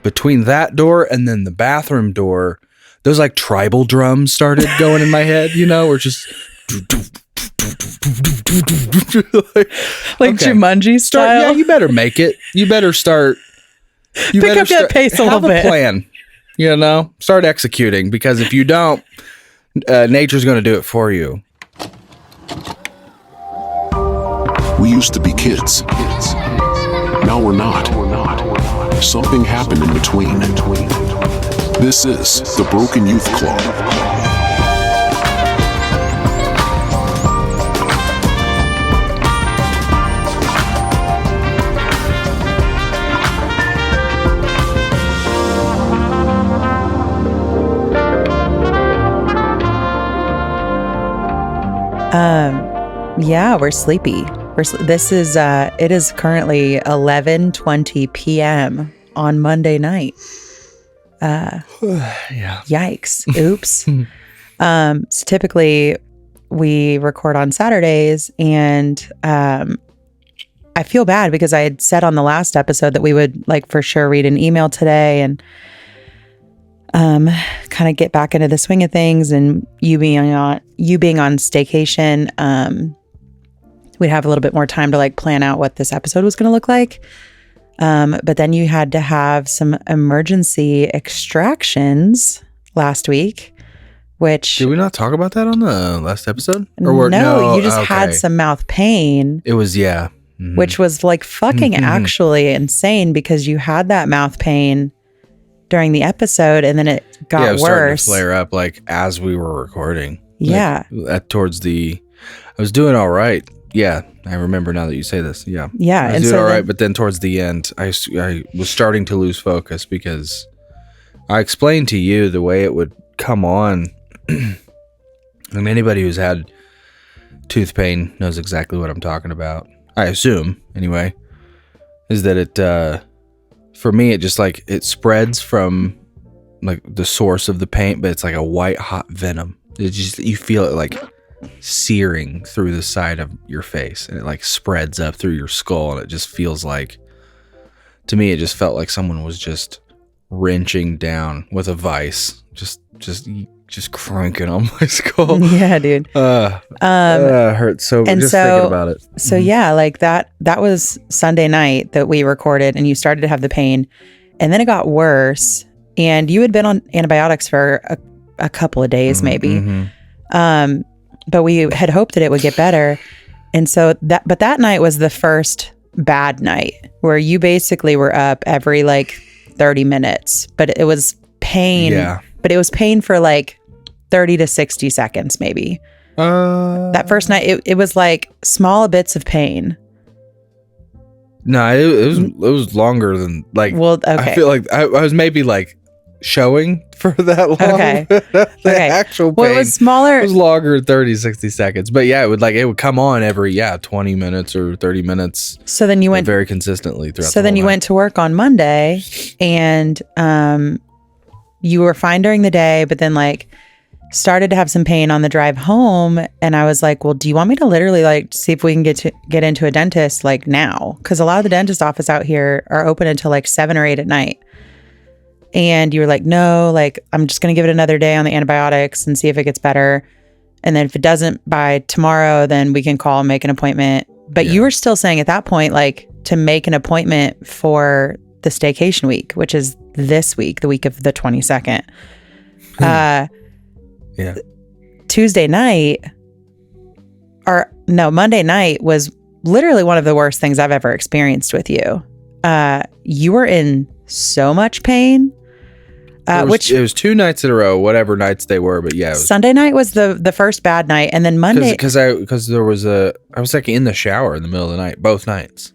between that door and then the bathroom door, those like tribal drums started going in my head, where just like Jumanji style. Yeah, you better make it. You better start. Pick up that pace a little bit. Have a plan. Start executing, because if you don't, nature's going to do it for you. We used to be kids. Now we're not. Something happened in between. This is the Broken Youth Club. Yeah, we're sleepy. This is it is currently 11:20 p.m. on Monday night. Yeah. Yikes. Oops. So typically we record on Saturdays, and I feel bad because I had said on the last episode that we would for sure read an email today and kind of get back into the swing of things, and you being on staycation, we'd have a little bit more time to plan out what this episode was going to look like. But then you had to have some emergency extractions last week, which... Did we not talk about that on the last episode? No, you just had some mouth pain. It was, yeah. Mm-hmm. Which was fucking actually insane, because you had that mouth pain during the episode, and then it got it was worse. Starting to flare up as we were recording. Yeah. I was doing all right. Yeah, I remember now that you say this. Yeah. Yeah. I was doing all right, but then towards the end, I was starting to lose focus, because I explained to you the way it would come on. And anybody who's had tooth pain knows exactly what I'm talking about. I assume, anyway, is that it, for me, it just it spreads from the source of the pain, but it's like a white hot venom. It just, you feel it searing through the side of your face, and it spreads up through your skull, and it just feels to me, it just felt like someone was just wrenching down with a vice, just cranking on my skull. Yeah, dude. Hurts so and just so, thinking about it. So yeah, that was Sunday night that we recorded, and you started to have the pain, and then it got worse, and you had been on antibiotics for a couple of days, maybe. Mm-hmm. But we had hoped that it would get better. And so that night was the first bad night, where you basically were up every 30 minutes, but it was pain. Yeah. But it was pain for 30 to 60 seconds, maybe. That first night, it was small bits of pain. No, it was longer than Well, okay. I feel I was maybe showing for that long. Okay. The actual pain. Well, it was smaller. It was longer, 30, 60 seconds. But yeah, it would come on every 20 minutes or 30 minutes. So then you went very consistently throughout. So then you went to work on Monday, and you were fine during the day, but then started to have some pain on the drive home, and I was like, well, do you want me to literally see if we can get into a dentist now? Because a lot of the dentist office out here are open until 7 or 8 at night. And you were like, no, I'm just going to give it another day on the antibiotics and see if it gets better. And then if it doesn't by tomorrow, then we can call and make an appointment. But you were still saying at that point, to make an appointment for the staycation week, which is this week, the week of the 22nd. Yeah. Tuesday night, Monday night was literally one of the worst things I've ever experienced with you. You were in so much pain. It was 2 nights in a row, whatever nights they were, but yeah. Sunday night was the first bad night, and then Monday... Because there was I was in the shower in the middle of the night, both nights.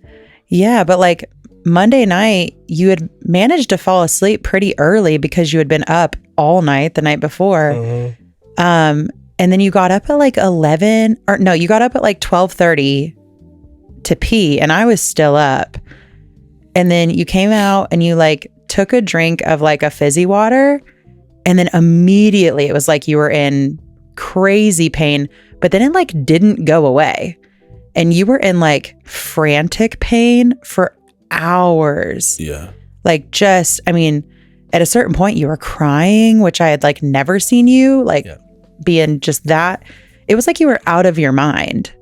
Yeah, but Monday night, you had managed to fall asleep pretty early because you had been up all night the night before. And then you got up at 11, or no, you got up at 12:30 to pee, and I was still up. And then you came out and you took a drink of a fizzy water, and then immediately it was you were in crazy pain, but then it didn't go away, and you were in frantic pain for hours. Yeah. Like just, I mean, at a certain point you were crying, which I had like never seen you like being just that. It was like you were out of your mind.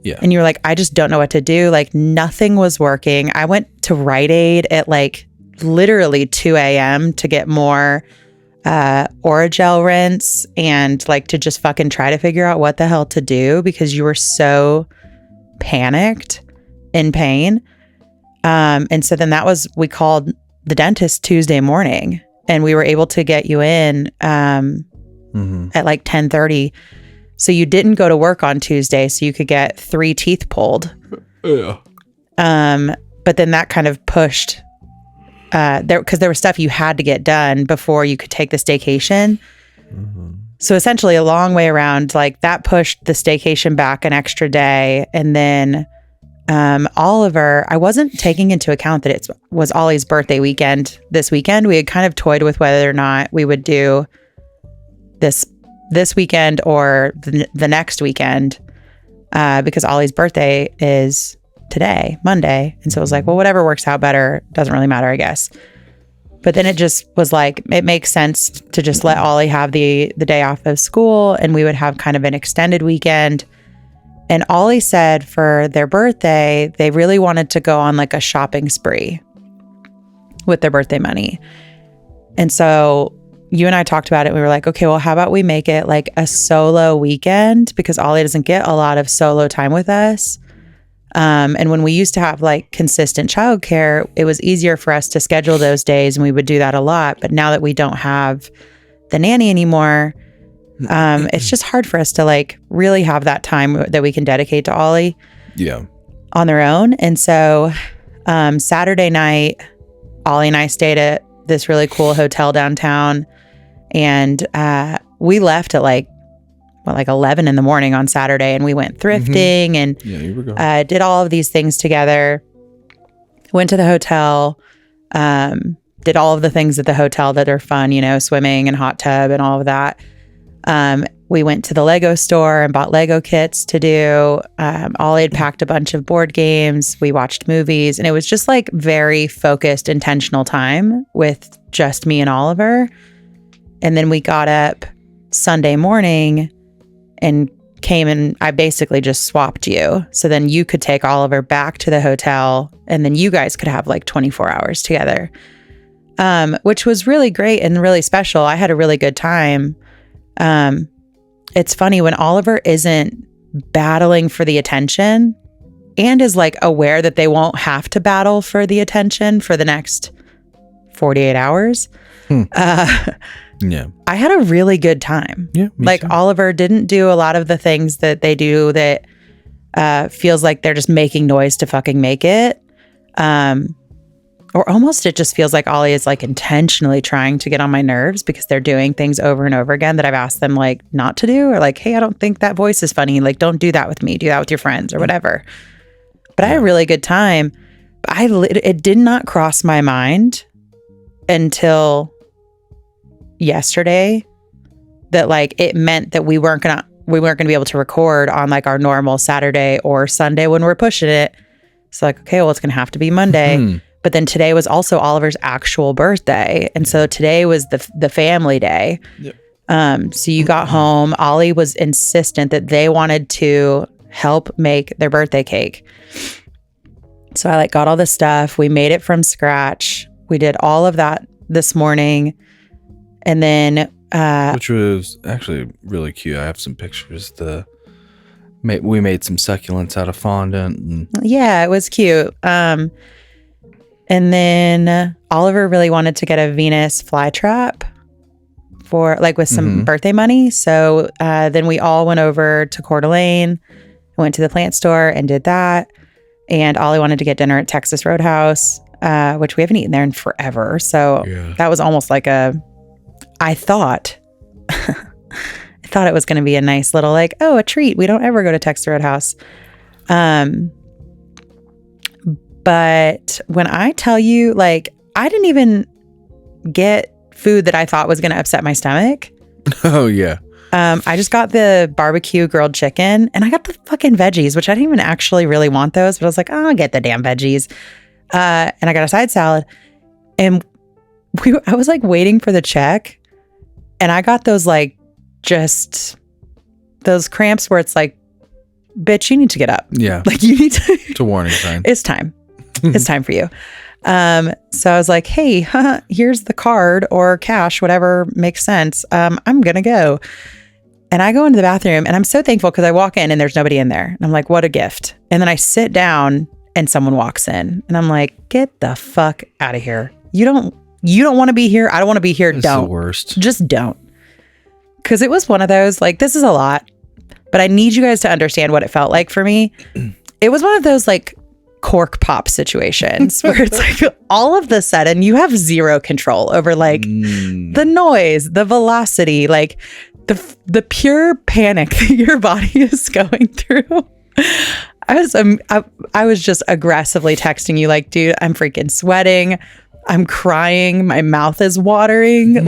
Yeah. And you were like, I just don't know what to do. Like nothing was working. I went to Rite Aid at like literally 2 a.m. to get more Oragel rinse and like to just fucking try to figure out what the hell to do because you were so panicked in pain. And so then we called the dentist Tuesday morning and we were able to get you in at like 10:30. So you didn't go to work on Tuesday so you could get 3 teeth pulled. Yeah. But then that kind of pushed because there was stuff you had to get done before you could take the staycation. So essentially a long way around, like that pushed the staycation back an extra day. And then Oliver, I wasn't taking into account that it was Ollie's birthday weekend this weekend. We had kind of toyed with whether or not we would do this weekend or the next weekend because Ollie's birthday is today, Monday. And so it was like, well, whatever works out better, doesn't really matter, I guess. But then it just was like, it makes sense to just let Ollie have the day off of school and we would have kind of an extended weekend. And Ollie said for their birthday, they really wanted to go on like a shopping spree with their birthday money. And so you and I talked about it. We were like, okay, well, how about we make it like a solo weekend because Ollie doesn't get a lot of solo time with us. And when we used to have like consistent childcare, it was easier for us to schedule those days and we would do that a lot. But now that we don't have the nanny anymore, it's just hard for us to like really have that time that we can dedicate to Ollie on their own. And so Saturday night, Ollie and I stayed at this really cool hotel downtown and we left at like 11 in the morning on Saturday and we went thrifting and did all of these things together. Went to the hotel, did all of the things at the hotel that are fun, you know, swimming and hot tub and all of that. We went to the Lego store and bought Lego kits to do. Ollie had packed a bunch of board games. We watched movies and it was just like very focused, intentional time with just me and Oliver. And then we got up Sunday morning and came and I basically just swapped you. So then you could take Oliver back to the hotel and then you guys could have like 24 hours together, which was really great and really special. I had a really good time. It's funny when Oliver isn't battling for the attention and is like aware that they won't have to battle for the attention for the next 48 hours. I had a really good time. Yeah, like too. Oliver didn't do a lot of the things that they do that feels like they're just making noise to fucking make it. Or almost it just feels like Ollie is like intentionally trying to get on my nerves because they're doing things over and over again that I've asked them like not to do or like, hey, I don't think that voice is funny. Like, don't do that with me. Do that with your friends or whatever. But I had a really good time. It did not cross my mind until yesterday that like it meant that we weren't gonna be able to record on like our normal Saturday or Sunday when we're pushing it. So like, okay, well, it's gonna have to be Monday. But then today was also Oliver's actual birthday. And so today was the family day. So you got home. Ollie was insistent that they wanted to help make their birthday cake. So I like got all this stuff. We made it from scratch. We did all of that this morning. And then which was actually really cute. I have some pictures. We made some succulents out of fondant and yeah, it was cute. And then Oliver really wanted to get a Venus flytrap for like with some birthday money. So then we all went over to Coeur d'Alene, went to the plant store and did that. And Ollie wanted to get dinner at Texas Roadhouse, which we haven't eaten there in forever. So that was almost like I thought it was going to be a nice little like, oh, a treat. We don't ever go to Texas Roadhouse. But when I tell you, like, I didn't even get food that I thought was going to upset my stomach. Oh, yeah. I just got the barbecue grilled chicken and I got the fucking veggies, which I didn't even actually really want those. But I was like, oh, I'll get the damn veggies. And I got a side salad. And I was like waiting for the check, and I got those like just those cramps where it's like, bitch, you need to get up. Yeah. Like you need to. It's a warning sign. It's time. It's time for you. So I was like, hey, here's the card or cash, whatever makes sense. I'm going to go. And I go into the bathroom, and I'm so thankful because I walk in and there's nobody in there. And I'm like, what a gift. And then I sit down and someone walks in, and I'm like, get the fuck out of here. You don't want to be here. I don't want to be here. It's don't. the worst. Just don't. Because it was one of those, like, this is a lot, but I need you guys to understand what it felt like for me. It was one of those like cork pop situations where it's like all of the sudden you have zero control over like the noise, the velocity, like the pure panic that your body is going through. I was just aggressively texting you like, dude, I'm freaking sweating. I'm crying. My mouth is watering.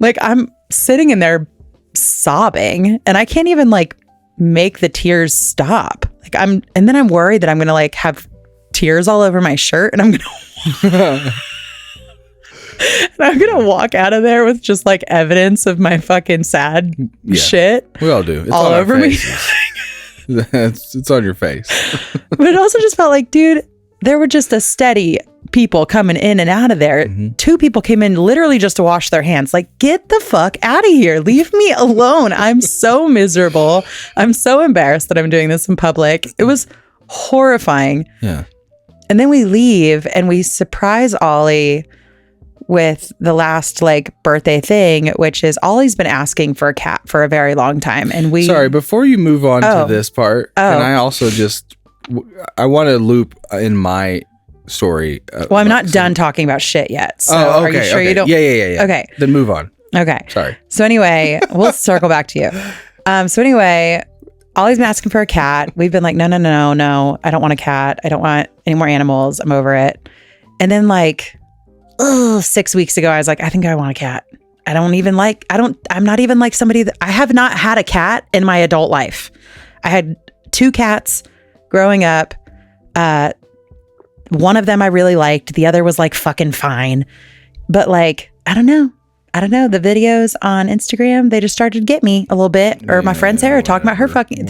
Like I'm sitting in there sobbing, and I can't even like make the tears stop. Like and then I'm worried that I'm going to like have tears all over my shirt, and I'm going to walk out of there with just like evidence of my fucking sad shit. We all do. It's all on over me. It's on your face. But it also just felt like, dude, there were just a steady people coming in and out of there. Mm-hmm. 2 people came in literally just to wash their hands. Like, get the fuck out of here. Leave me alone. I'm so miserable. I'm so embarrassed that I'm doing this in public. It was horrifying. Yeah. And then we leave and we surprise Ollie with the last like birthday thing, which is Ollie's been asking for a cat for a very long time. And Sorry, before you move on to this part, can I also I want to loop in my story. Well, I'm not done talking about shit yet. So okay, are you sure you don't? Yeah. Okay. Then move on. Okay. Sorry. So anyway, we'll circle back to you. So anyway, Ollie's been asking for a cat. We've been like, no. I don't want a cat. I don't want any more animals. I'm over it. And then like, 6 weeks ago, I was like, I think I want a cat. I'm not even like somebody I have not had a cat in my adult life. I had 2 cats growing up. One of them I really liked. The other was like fucking fine. But like, I don't know. The videos on Instagram, they just started to get me a little bit. Or my friend Sarah talking about her fucking,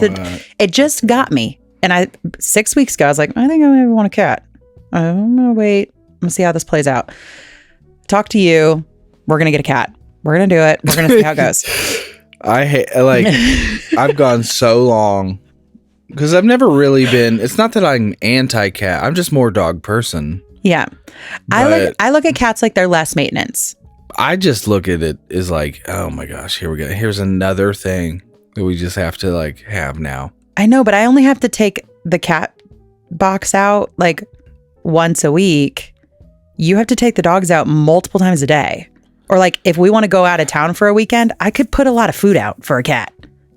it just got me. And 6 weeks ago, I was like, I think I maybe want a cat. I'm going to wait. I'm going to see how this plays out. Talk to you. We're going to get a cat. We're going to do it. We're going to see how it goes. I've gone so long because I've never really been, it's not that I'm anti-cat. I'm just more dog person. Yeah. I look at cats like they're less maintenance. I just look at it as like, oh my gosh, here's another thing that we just have to like have now. I know, but I only have to take the cat box out like once a week. You have to take the dogs out multiple times a day. Or like if we want to go out of town for a weekend, I could put a lot of food out for a cat.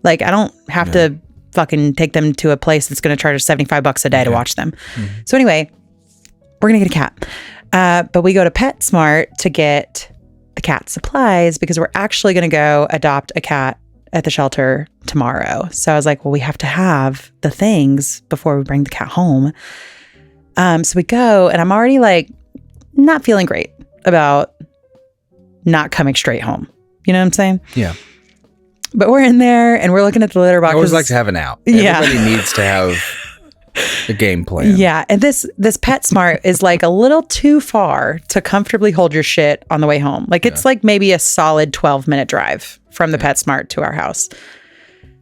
Like I don't have to fucking take them to a place that's going to charge us $75 a day to watch them. Mm-hmm. So anyway, we're going to get a cat. But we go to PetSmart to get the cat supplies because we're actually going to go adopt a cat at the shelter tomorrow. So I was like, well, we have to have the things before we bring the cat home. So we go, and I'm already like not feeling great about not coming straight home. You know what I'm saying? Yeah. But we're in there and we're looking at the litter box. I always like to have an out. Yeah. Everybody needs to have a game plan. Yeah. And this PetSmart is like a little too far to comfortably hold your shit on the way home. Like it's like maybe a solid 12-minute drive from the PetSmart to our house.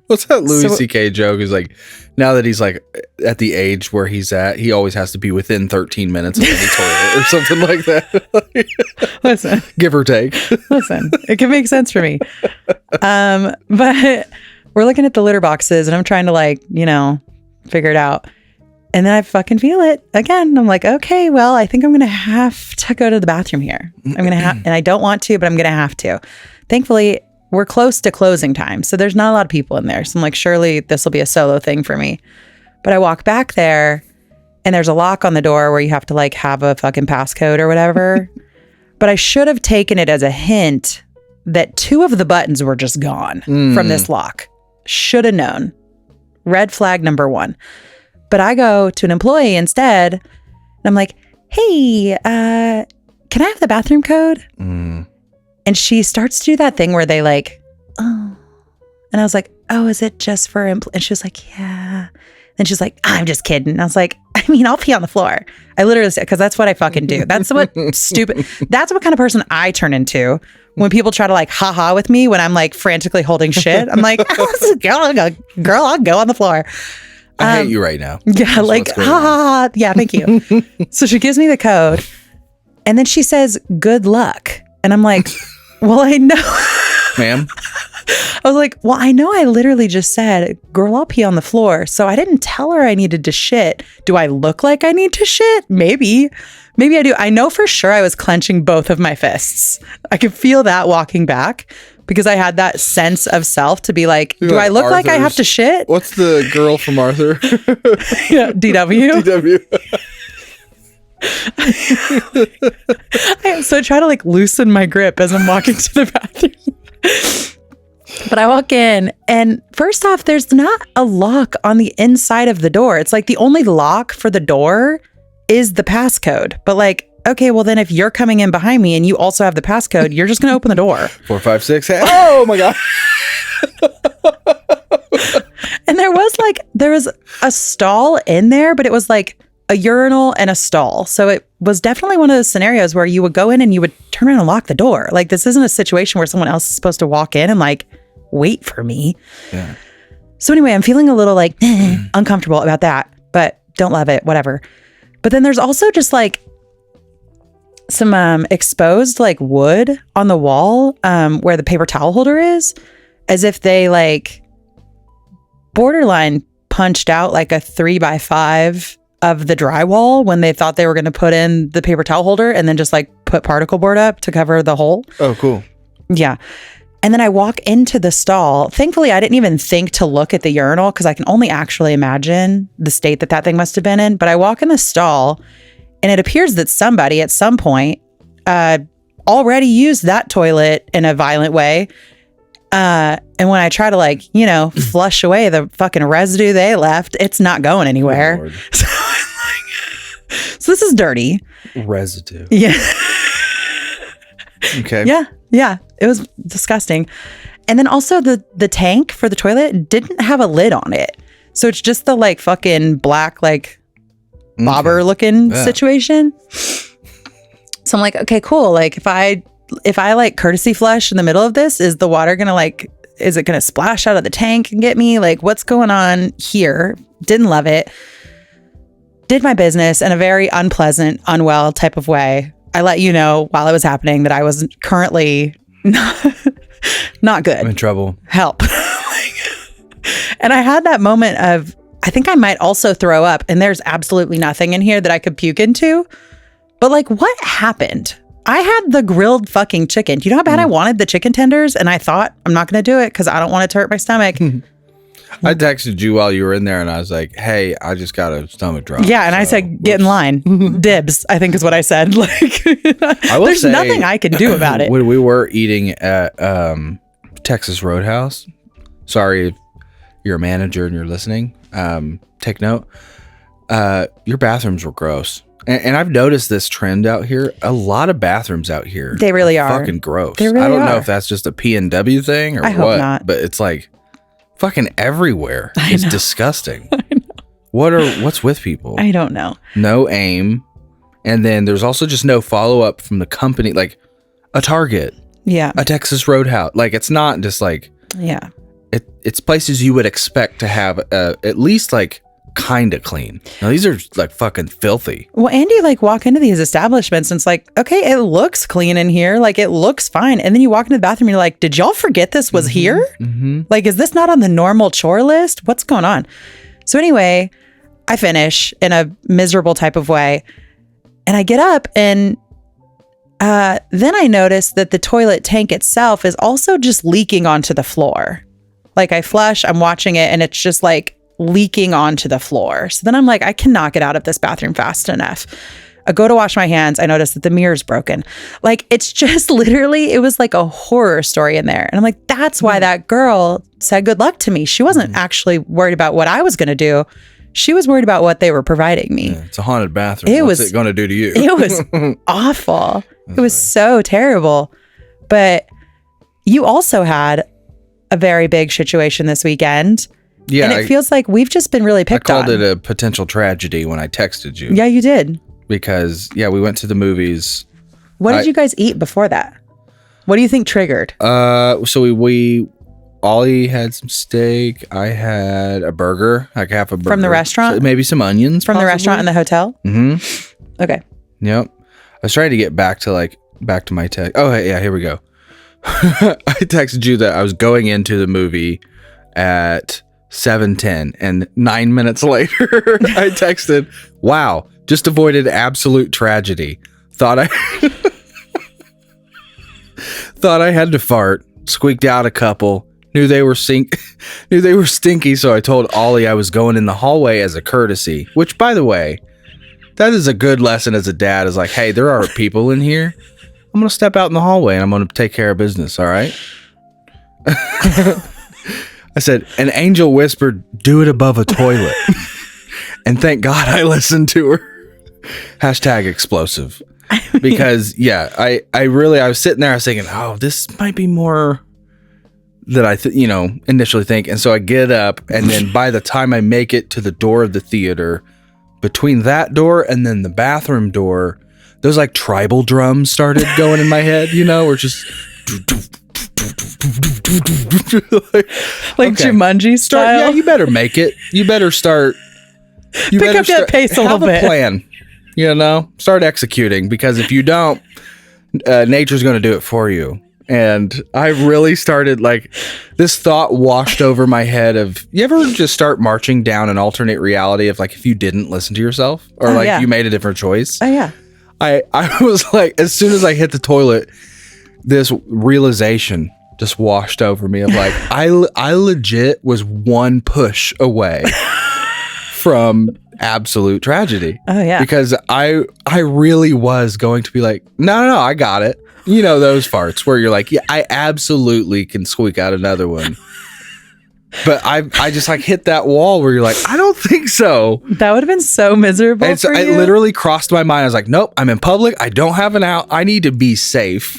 What's that Louis C.K. joke? Is like, now that he's like at the age where he's at, he always has to be within 13 minutes of any toilet or something like that. Listen. Give or take. Listen, it can make sense for me. But we're looking at the litter boxes and I'm trying to like, figure it out. And then I fucking feel it again. I'm like, okay, well, I think I'm going to have to go to the bathroom here. I'm going to have, and I don't want to, but I'm going to have to. Thankfully, we're close to closing time. So there's not a lot of people in there. So I'm like, surely this will be a solo thing for me. But I walk back there and there's a lock on the door where you have to like have a fucking passcode or whatever. But I should have taken it as a hint that 2 of the buttons were just gone from this lock. Should have known. Red flag number 1. But I go to an employee instead and I'm like, hey, can I have the bathroom code? And she starts to do that thing where they like, oh. And I was like, oh, is it just for, and she was like, yeah. And she's like, I'm just kidding. And I was like, I mean, I'll pee on the floor. I literally said, because that's what I fucking do. That's what that's what kind of person I turn into when people try to like, haha with me when I'm like frantically holding shit. I'm like, girl, I'll go on the floor. I hate you right now. Yeah, That's like, what's going on. ha. Yeah, thank you. So she gives me the code and then she says, good luck. And I'm like, well, I know. Ma'am? I was like, well, I know I literally just said, girl, I'll pee on the floor. So I didn't tell her I needed to shit. Do I look like I need to shit? Maybe I do. I know for sure I was clenching both of my fists. I could feel that walking back because I had that sense of self to be like, do I look like I have to shit? What's the girl from Arthur? Yeah, DW. So I try to like loosen my grip as I'm walking to the bathroom. But I walk in and first off, there's not a lock on the inside of the door. It's like the only lock for the door is the passcode. But like, okay, well then if you're coming in behind me and you also have the passcode, you're just going to open the door. 4, 5, 6. Oh my God. And there was a stall in there, but it was like a urinal and a stall. So it was definitely one of those scenarios where you would go in and you would turn around and lock the door. Like this isn't a situation where someone else is supposed to walk in and like wait for me. Yeah. So anyway, I'm feeling a little like uncomfortable about that, but don't love it, whatever. But then there's also just like some exposed like wood on the wall where the paper towel holder is, as if they like borderline punched out like a 3x5 of the drywall when they thought they were going to put in the paper towel holder and then just like put particle board up to cover the hole. Oh, cool. Yeah. And then I walk into the stall. Thankfully, I didn't even think to look at the urinal because I can only actually imagine the state that thing must have been in. But I walk in the stall and it appears that somebody at some point already used that toilet in a violent way. And when I try to like, flush away the fucking residue they left, it's not going anywhere. So this is dirty. Residue. Yeah. Okay. Yeah. It was disgusting. And then also the tank for the toilet didn't have a lid on it. So it's just the like fucking black, like bobber looking situation. So I'm like, okay, cool. Like if I like courtesy flush in the middle of this, is the water gonna like, is it gonna splash out of the tank and get me? Like what's going on here? Didn't love it. Did my business in a very unpleasant, unwell type of way. I let you know while it was happening that I was currently not good. I'm in trouble. Help. And I had that moment of, I think I might also throw up, and there's absolutely nothing in here that I could puke into. But like, what happened? I had the grilled fucking chicken. Do you know how bad I wanted the chicken tenders? And I thought, I'm not going to do it because I don't want it to hurt my stomach. I texted you while you were in there and I was like, hey, I just got a stomach drop. Yeah, and I said, get in line. Dibs, I think is what I said. Like, there's nothing I can do about it. When we were eating at Texas Roadhouse, sorry if you're a manager and you're listening, take note, your bathrooms were gross. And I've noticed this trend out here. A lot of bathrooms out here. They really are. Fucking gross. They really I don't are. know if that's just a P&W thing or I hope what. not. But it's like fucking everywhere. It's disgusting. I know. What's with people? I don't know. No aim. And then there's also just no follow-up from the company. Like a Target. Yeah. A Texas Roadhouse. Like it's not just like. Yeah. It's places you would expect to have at least like kind of clean. Now these are like fucking filthy. Well, Andy, like walk into these establishments and it's like, okay, it looks clean in here. Like it looks fine. And then you walk into the bathroom and you're like, did y'all forget this was here? Mm-hmm. Like, is this not on the normal chore list? What's going on? So anyway, I finish in a miserable type of way and I get up and then I notice that the toilet tank itself is also just leaking onto the floor. Like I flush, I'm watching it and it's just like leaking onto the floor. So then I'm like, I cannot get out of this bathroom fast enough. I go to wash my hands. I notice that the mirror's broken. Like it's just literally, it was like a horror story in there. And I'm like, that's why that girl said good luck to me. She wasn't actually worried about what I was going to do. She was worried about what they were providing me. Yeah, it's a haunted bathroom. What's it going to do to you? It was awful. It was so terrible. But you also had a very big situation this weekend. Yeah. And it feels like we've just been really picked on. I called it a potential tragedy when I texted you. Yeah, you did. Because, we went to the movies. What did you guys eat before that? What do you think triggered? So we Ollie had some steak. I had a burger, like half a burger. From the restaurant? So maybe some onions. From the restaurant and the hotel? Mm-hmm. Okay. Yep. I was trying to get back to my text. Oh, yeah, here we go. I texted you that I was going into the movie at 7:10, and 9 minutes later, I texted, wow, just avoided absolute tragedy. Thought I had to fart, squeaked out a couple, knew they were stinky, so I told Ollie I was going in the hallway as a courtesy, which, by the way, that is a good lesson as a dad, is like, hey, there are people in here. I'm going to step out in the hallway and I'm going to take care of business, all right? I said, an angel whispered, do it above a toilet. And thank God I listened to her. Hashtag explosive. Because, I was sitting there, I was thinking, oh, this might be more than I, initially think. And so I get up, and then by the time I make it to the door of the theater, between that door and then the bathroom door, those like tribal drums started going in my head, where just like Jumanji style. Yeah, you better make it. You better start. Pick up that pace a little bit. Have a plan. Start executing, because if you don't, nature's going to do it for you. And I really started, like, this thought washed over my head of, you ever just start marching down an alternate reality of, like, if you didn't listen to yourself, or you made a different choice? Oh yeah. I was like, as soon as I hit the toilet, this realization just washed over me of like, I legit was one push away from absolute tragedy. Oh yeah. Because I really was going to be like, no, I got it. Those farts where you're like, yeah, I absolutely can squeak out another one. But I just like hit that wall where you're like, I don't think so. That would have been so miserable. And so for it you. literally crossed my mind. I was like, nope, I'm in public. I don't have an out. I need to be safe.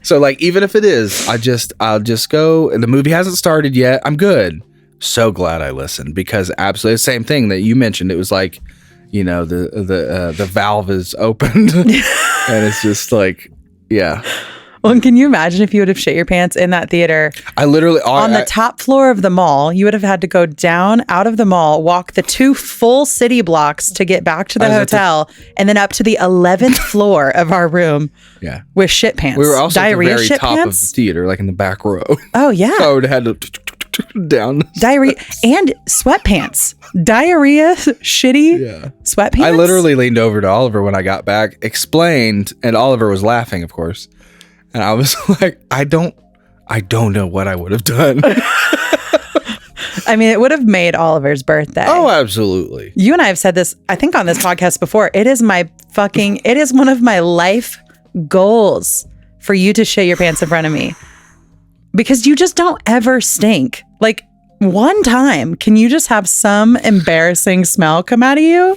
So like, even if it is, I'll just go. And the movie hasn't started yet. I'm good. So glad I listened, because absolutely the same thing that you mentioned. It was like, the valve is opened and it's just like, yeah. Well, and can you imagine if you would have shit your pants in that theater? I literally on the top floor of the mall, you would have had to go down out of the mall, walk the 2 full city blocks to get back to the hotel, and then up to the 11th floor of our room. Yeah, with shit pants. We were also diarrhea at the very shit top pants? of the theater, like in the back row. Oh yeah. So I would have had to down diarrhea and sweatpants. Diarrhea, shitty sweatpants. I literally leaned over to Oliver when I got back, explained, and Oliver was laughing, of course. And I was like, I don't know what I would have done. I mean, it would have made Oliver's birthday. Oh, absolutely. You and I have said this, I think, on this podcast before. It is one of my life goals for you to shit your pants in front of me. Because you just don't ever stink. Like, one time, can you just have some embarrassing smell come out of you?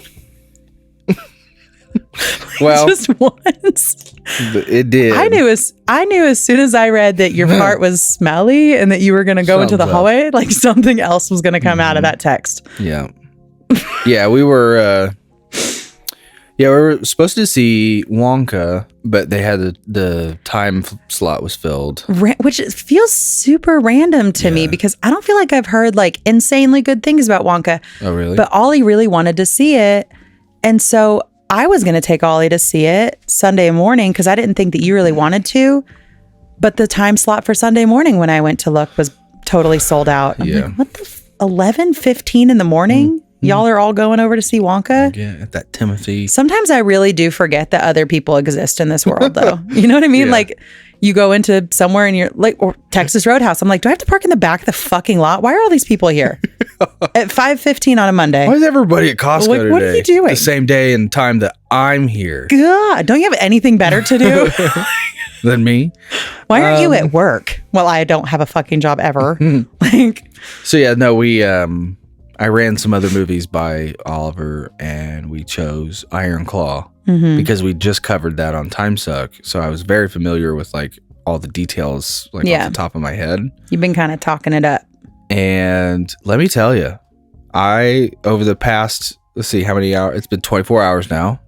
Well, just once. It did. I knew as soon as I read that your fart was smelly and that you were going to go into the hallway, like something else was going to come out of that text. Yeah. Yeah, we were supposed to see Wonka, but they had the time slot was filled. Which feels super random to me, because I don't feel like I've heard like insanely good things about Wonka. Oh, really? But Ollie really wanted to see it. And so I was going to take Ollie to see it Sunday morning, because I didn't think that you really wanted to. But the time slot for Sunday morning when I went to look was totally sold out. I'm like, what the 11:15 in the morning? Y'all are all going over to see Wonka? Yeah, at that Timothy. Sometimes I really do forget that other people exist in this world, though. You know what I mean? Like, you go into somewhere and you're like, or Texas Roadhouse. I'm like, do I have to park in the back of the fucking lot? Why are all these people here at 5:15 on a Monday? Why is everybody at Costco today? What are you doing? The same day and time that I'm here. God, don't you have anything better to do than me? Why aren't you at work? Well, I don't have a fucking job ever. Like, so yeah, no, we I ran some other movies by Oliver, and we chose Iron Claw because we just covered that on Time Suck. So I was very familiar with like all the details, like off the top of my head. You've been kind of talking it up. And let me tell you, over the past, let's see how many hours, it's been 24 hours now.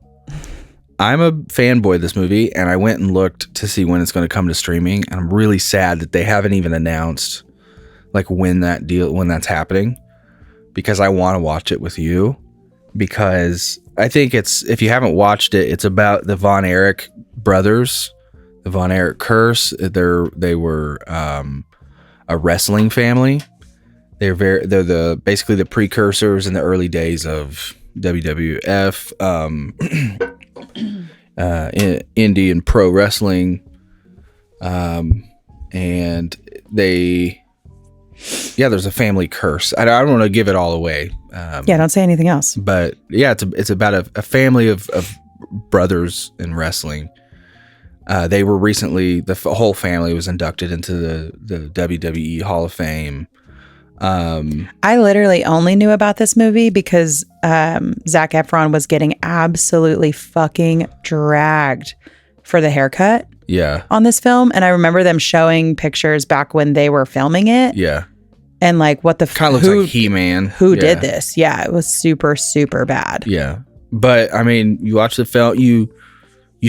I'm a fanboy of this movie, and I went and looked to see when it's going to come to streaming. And I'm really sad that they haven't even announced like when that's happening, because I want to watch it with you, because I think if you haven't watched it, it's about the Von Erich brothers, the Von Erich curse. They were a wrestling family. They're basically the precursors in the early days of WWF, Indian pro wrestling, and there's a family curse. I don't want to give it all away. Don't say anything else. But yeah, it's about a family of brothers in wrestling. They were recently, the whole family was inducted into the WWE Hall of Fame. I literally only knew about this movie because Zac Efron was getting absolutely fucking dragged for the haircut. Yeah. On this film, and I remember them showing pictures back when they were filming it. Yeah. And like, what the kind of looks like He-Man. Who did this? Yeah, it was super, super bad. Yeah, but I mean, you watch the film, you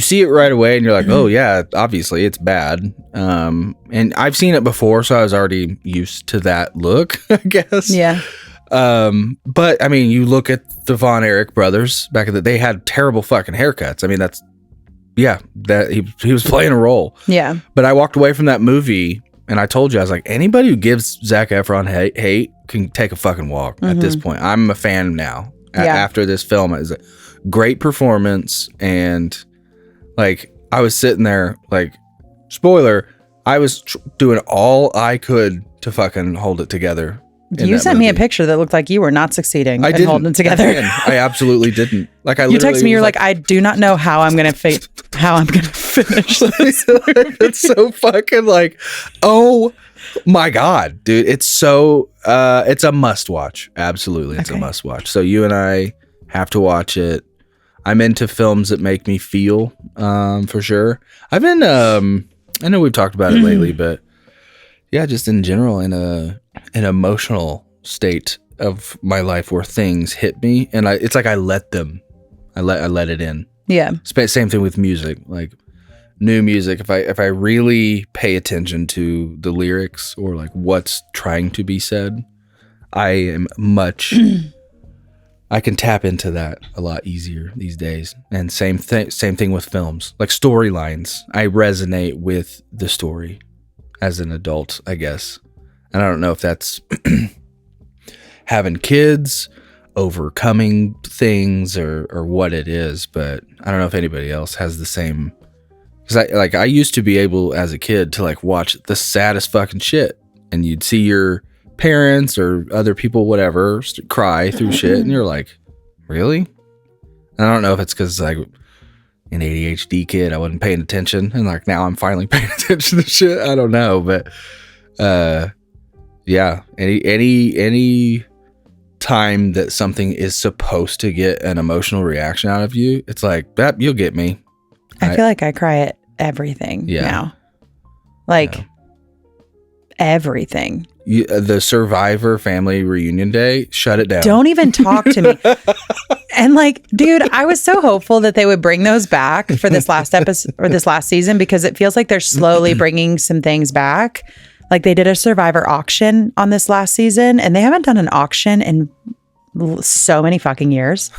see it right away, and you're like, oh yeah, obviously it's bad. And I've seen it before, so I was already used to that look, I guess. Yeah. But I mean, you look at the Von Erich brothers back in they had terrible fucking haircuts. I mean, that he was playing a role. Yeah. But I walked away from that movie, and I told you, I was like, anybody who gives Zac Efron hate can take a fucking walk at this point. I'm a fan now. After this film, it was a great performance, and like I was sitting there, like, spoiler, I was doing all I could to fucking hold it together. You sent me a picture that looked like you were not succeeding in holding it together. I absolutely didn't. Like, you text me, you're like, I do not know how I'm gonna finish this. It's so fucking like, oh my god, dude! It's so it's a must watch. Absolutely, it's a must watch. So you and I have to watch it. I'm into films that make me feel, for sure. I've been, I know we've talked about it lately, but yeah, just in general, in an emotional state of my life where things hit me, and it's like I let it in. Yeah. Same thing with music, like new music. If I really pay attention to the lyrics or like what's trying to be said, I am I can tap into that a lot easier these days. And same thing with films, like storylines. I resonate with the story as an adult, I guess. And I don't know if that's having kids, overcoming things, or what it is, but I don't know if anybody else has the same. Because I used to be able as a kid to like watch the saddest fucking shit, and you'd see your parents or other people, whatever, cry through shit, and you're like, really? And I don't know if it's because like an ADHD kid, I wasn't paying attention, and like now I'm finally paying attention to shit. I don't know, but yeah, any time that something is supposed to get an emotional reaction out of you, it's like, that you'll get me. I feel like I cry at everything now. Like everything. The Survivor family reunion day, shut it down. Don't even talk to me. And like, dude, I was so hopeful that they would bring those back for this last episode or this last season, because it feels like they're slowly bringing some things back. Like they did a Survivor auction on this last season, and they haven't done an auction in so many fucking years.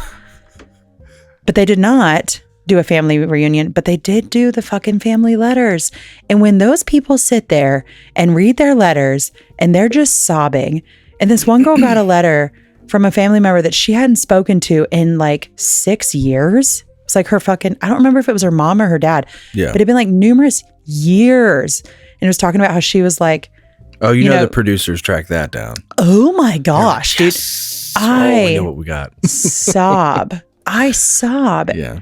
But they did not do a family reunion, but they did do the fucking family letters. And when those people sit there and read their letters and they're just sobbing, and this one girl got a letter from a family member that she hadn't spoken to in like 6 years. It's like her fucking, I don't remember if it was her mom or her dad, but it'd been like numerous years. And it was talking about how she was like, oh, you know the producers tracked that down. Oh my gosh, dude. I know what we got. I sob. Yeah.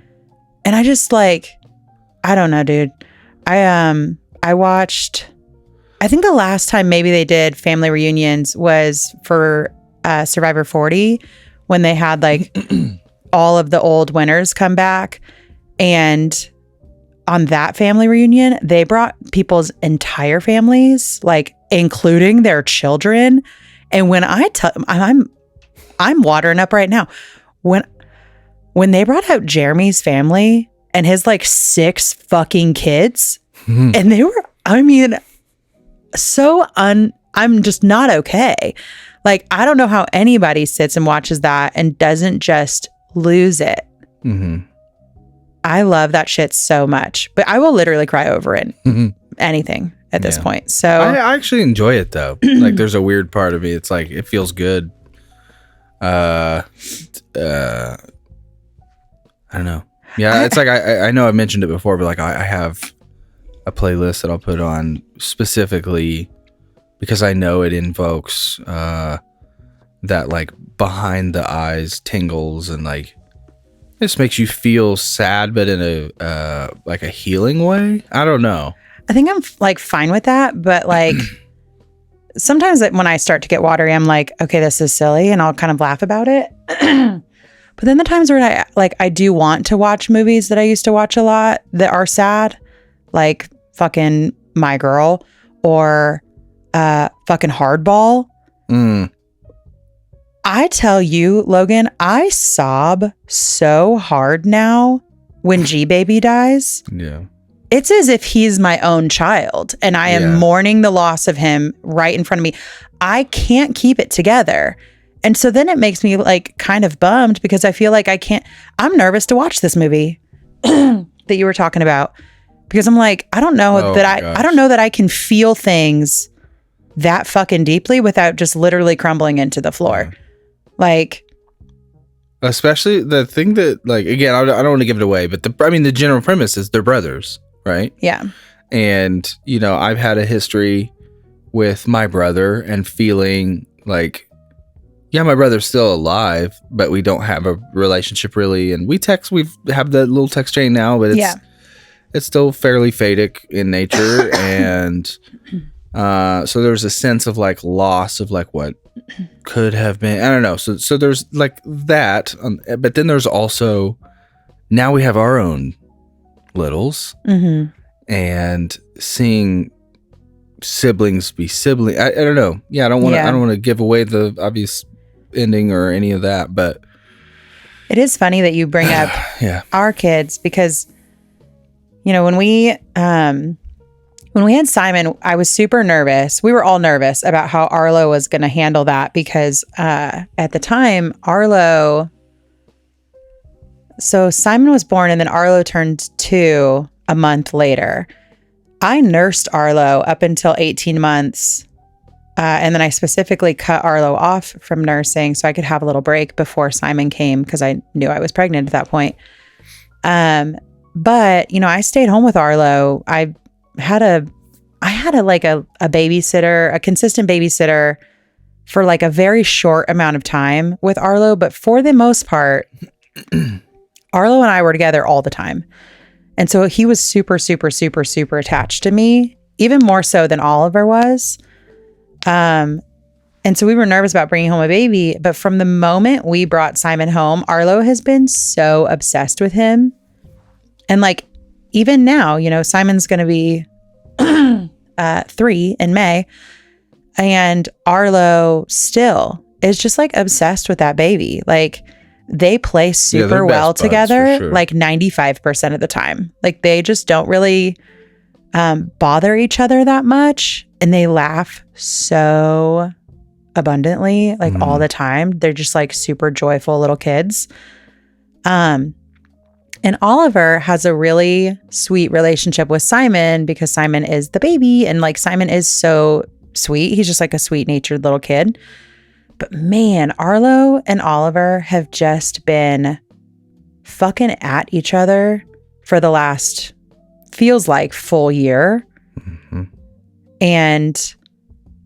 And I just like, I don't know, dude. I watched, I think the last time maybe they did family reunions was for Survivor 40 when they had like all of the old winners come back. And on that family reunion, they brought people's entire families, like including their children. And when I tell, I'm watering up right now. When they brought out Jeremy's family and his like 6 fucking kids, and they were, I mean, I'm just not okay. Like, I don't know how anybody sits and watches that and doesn't just lose it. Mm-hmm. I love that shit so much, but I will literally cry over it. Anything at this point. So I actually enjoy it though. Like, there's a weird part of me. It's like, it feels good. I don't know. Yeah, it's like, I know I've mentioned it before, but like I have a playlist that I'll put on specifically because I know it invokes that like behind the eyes tingles, and like this makes you feel sad, but in a like a healing way. I don't know. I think I'm like fine with that, but like sometimes when I start to get watery, I'm like, okay, this is silly, and I'll kind of laugh about it. But then the times where I do want to watch movies that I used to watch a lot that are sad, like fucking My Girl or fucking Hardball. I tell you, Logan, I sob so hard now when G-Baby dies. Yeah. It's as if he's my own child and I am mourning the loss of him right in front of me. I can't keep it together. And so then it makes me like kind of bummed because I feel like I'm nervous to watch this movie that you were talking about, because I'm like, I don't know I don't know that I can feel things that fucking deeply without just literally crumbling into the floor. Like, especially the thing that, like, again, I don't want to give it away, but the general premise is they're brothers, right? Yeah. And, you know, I've had a history with my brother and feeling like, yeah, my brother's still alive, but we don't have a relationship really. And we have the little text chain now, but it's still fairly fadic in nature. And so there's a sense of like loss of like what could have been. I don't know. So there's like that. But then there's also, now we have our own littles, and seeing siblings be siblings. I don't know. Yeah, I don't want to give away the obvious ending or any of that, but it is funny that you bring up our kids, because you know, when we had Simon, I was super nervous. We were all nervous about how Arlo was going to handle that, because at the time so Simon was born and then Arlo turned 2 a month later. I nursed Arlo up until 18 months. And then I specifically cut Arlo off from nursing so I could have a little break before Simon came, because I knew I was pregnant at that point. But, you know, I stayed home with Arlo. I had a babysitter, a consistent babysitter for like a very short amount of time with Arlo. But for the most part, Arlo and I were together all the time. And so he was super, super, super, super attached to me, even more so than Oliver was. And so we were nervous about bringing home a baby, but from the moment we brought Simon home, Arlo has been so obsessed with him. And like, even now, you know, Simon's going to be 3 in May, and Arlo still is just like obsessed with that baby. Like, they play super well together, sure. Like 95% of the time. Like, they just don't really bother each other that much, and they laugh so abundantly, like all the time. They're just like super joyful little kids. And Oliver has a really sweet relationship with Simon, because Simon is the baby, and like Simon is so sweet. He's just like a sweet natured little kid. But man, Arlo and Oliver have just been fucking at each other for the last, feels like, full year. And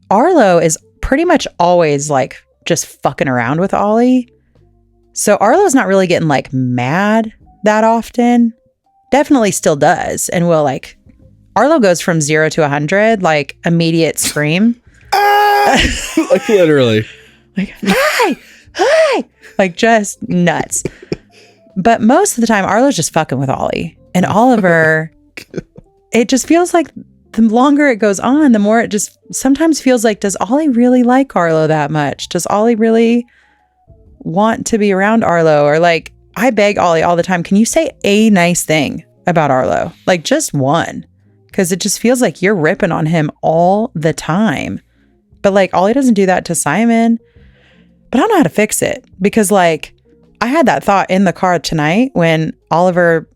Arlo is pretty much always like just fucking around with Ollie. So Arlo's not really getting like mad that often. Definitely still does. And will like, Arlo goes from 0 to 100, like immediate scream. Like literally. Like, hey, like just nuts. But most of the time, Arlo's just fucking with Ollie. And Oliver, it just feels like the longer it goes on, the more it just sometimes feels like, does Ollie really like Arlo that much? Does Ollie really want to be around Arlo? Or like, I beg Ollie all the time, can you say a nice thing about Arlo? Like just one. Because it just feels like you're ripping on him all the time. But like, Ollie doesn't do that to Simon. But I don't know how to fix it. Because like, I had that thought in the car tonight when Oliver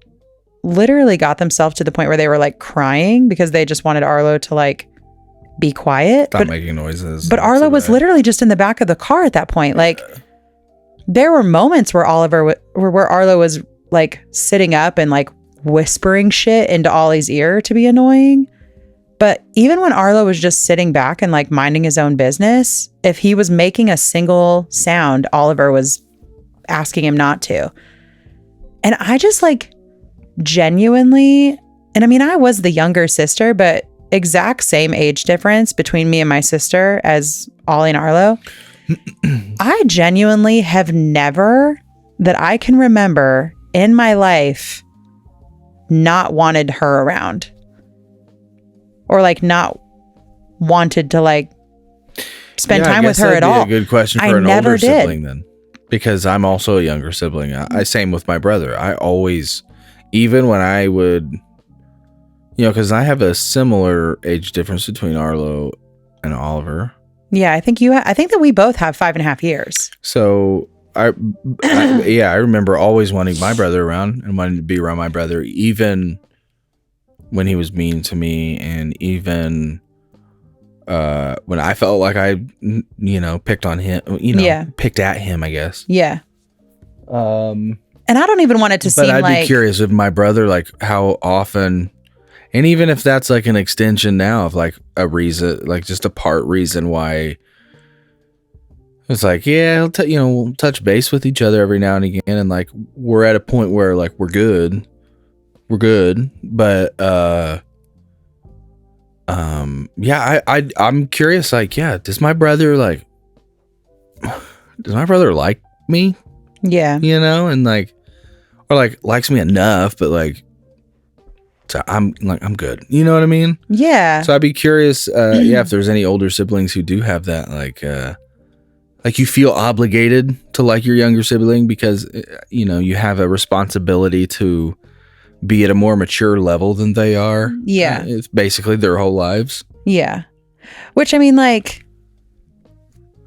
literally got themselves to the point where they were like crying because they just wanted Arlo to like be quiet. Stop making noises. But Arlo was literally just in the back of the car at that point. Like there were moments where where Arlo was like sitting up and like whispering shit into Ollie's ear to be annoying. But even when Arlo was just sitting back and like minding his own business, if he was making a single sound, Oliver was asking him not to. And I just like genuinely, and I mean, I was the younger sister, but exact same age difference between me and my sister as Ollie and Arlo. I genuinely have never, that I can remember in my life, not wanted her around. Or like not wanted to like spend time with her at all. A good question for an older sibling then. Because I'm also a younger sibling. I same with my brother. I always, even when I would, because I have a similar age difference between Arlo and Oliver. Yeah, I think that we both have 5.5 years. So I remember always wanting my brother around and wanting to be around my brother, even when he was mean to me, and even when I felt like I, picked on him, picked at him, I guess. Yeah. And I don't even want it to seem like... But I'd be curious with my brother, like how often, and even if that's like an extension now of like a reason, like just a part reason why it's like, yeah, we'll touch base with each other every now and again. And like, we're at a point where like, we're good. But, I'm curious, like, yeah, does my brother like me? Yeah. And like, or like likes me enough, but like, so I'm good. You know what I mean? Yeah. So I'd be curious, if there's any older siblings who do have that, like you feel obligated to like your younger sibling because, you have a responsibility to be at a more mature level than they are. Yeah. It's basically their whole lives. Yeah. Which I mean, like,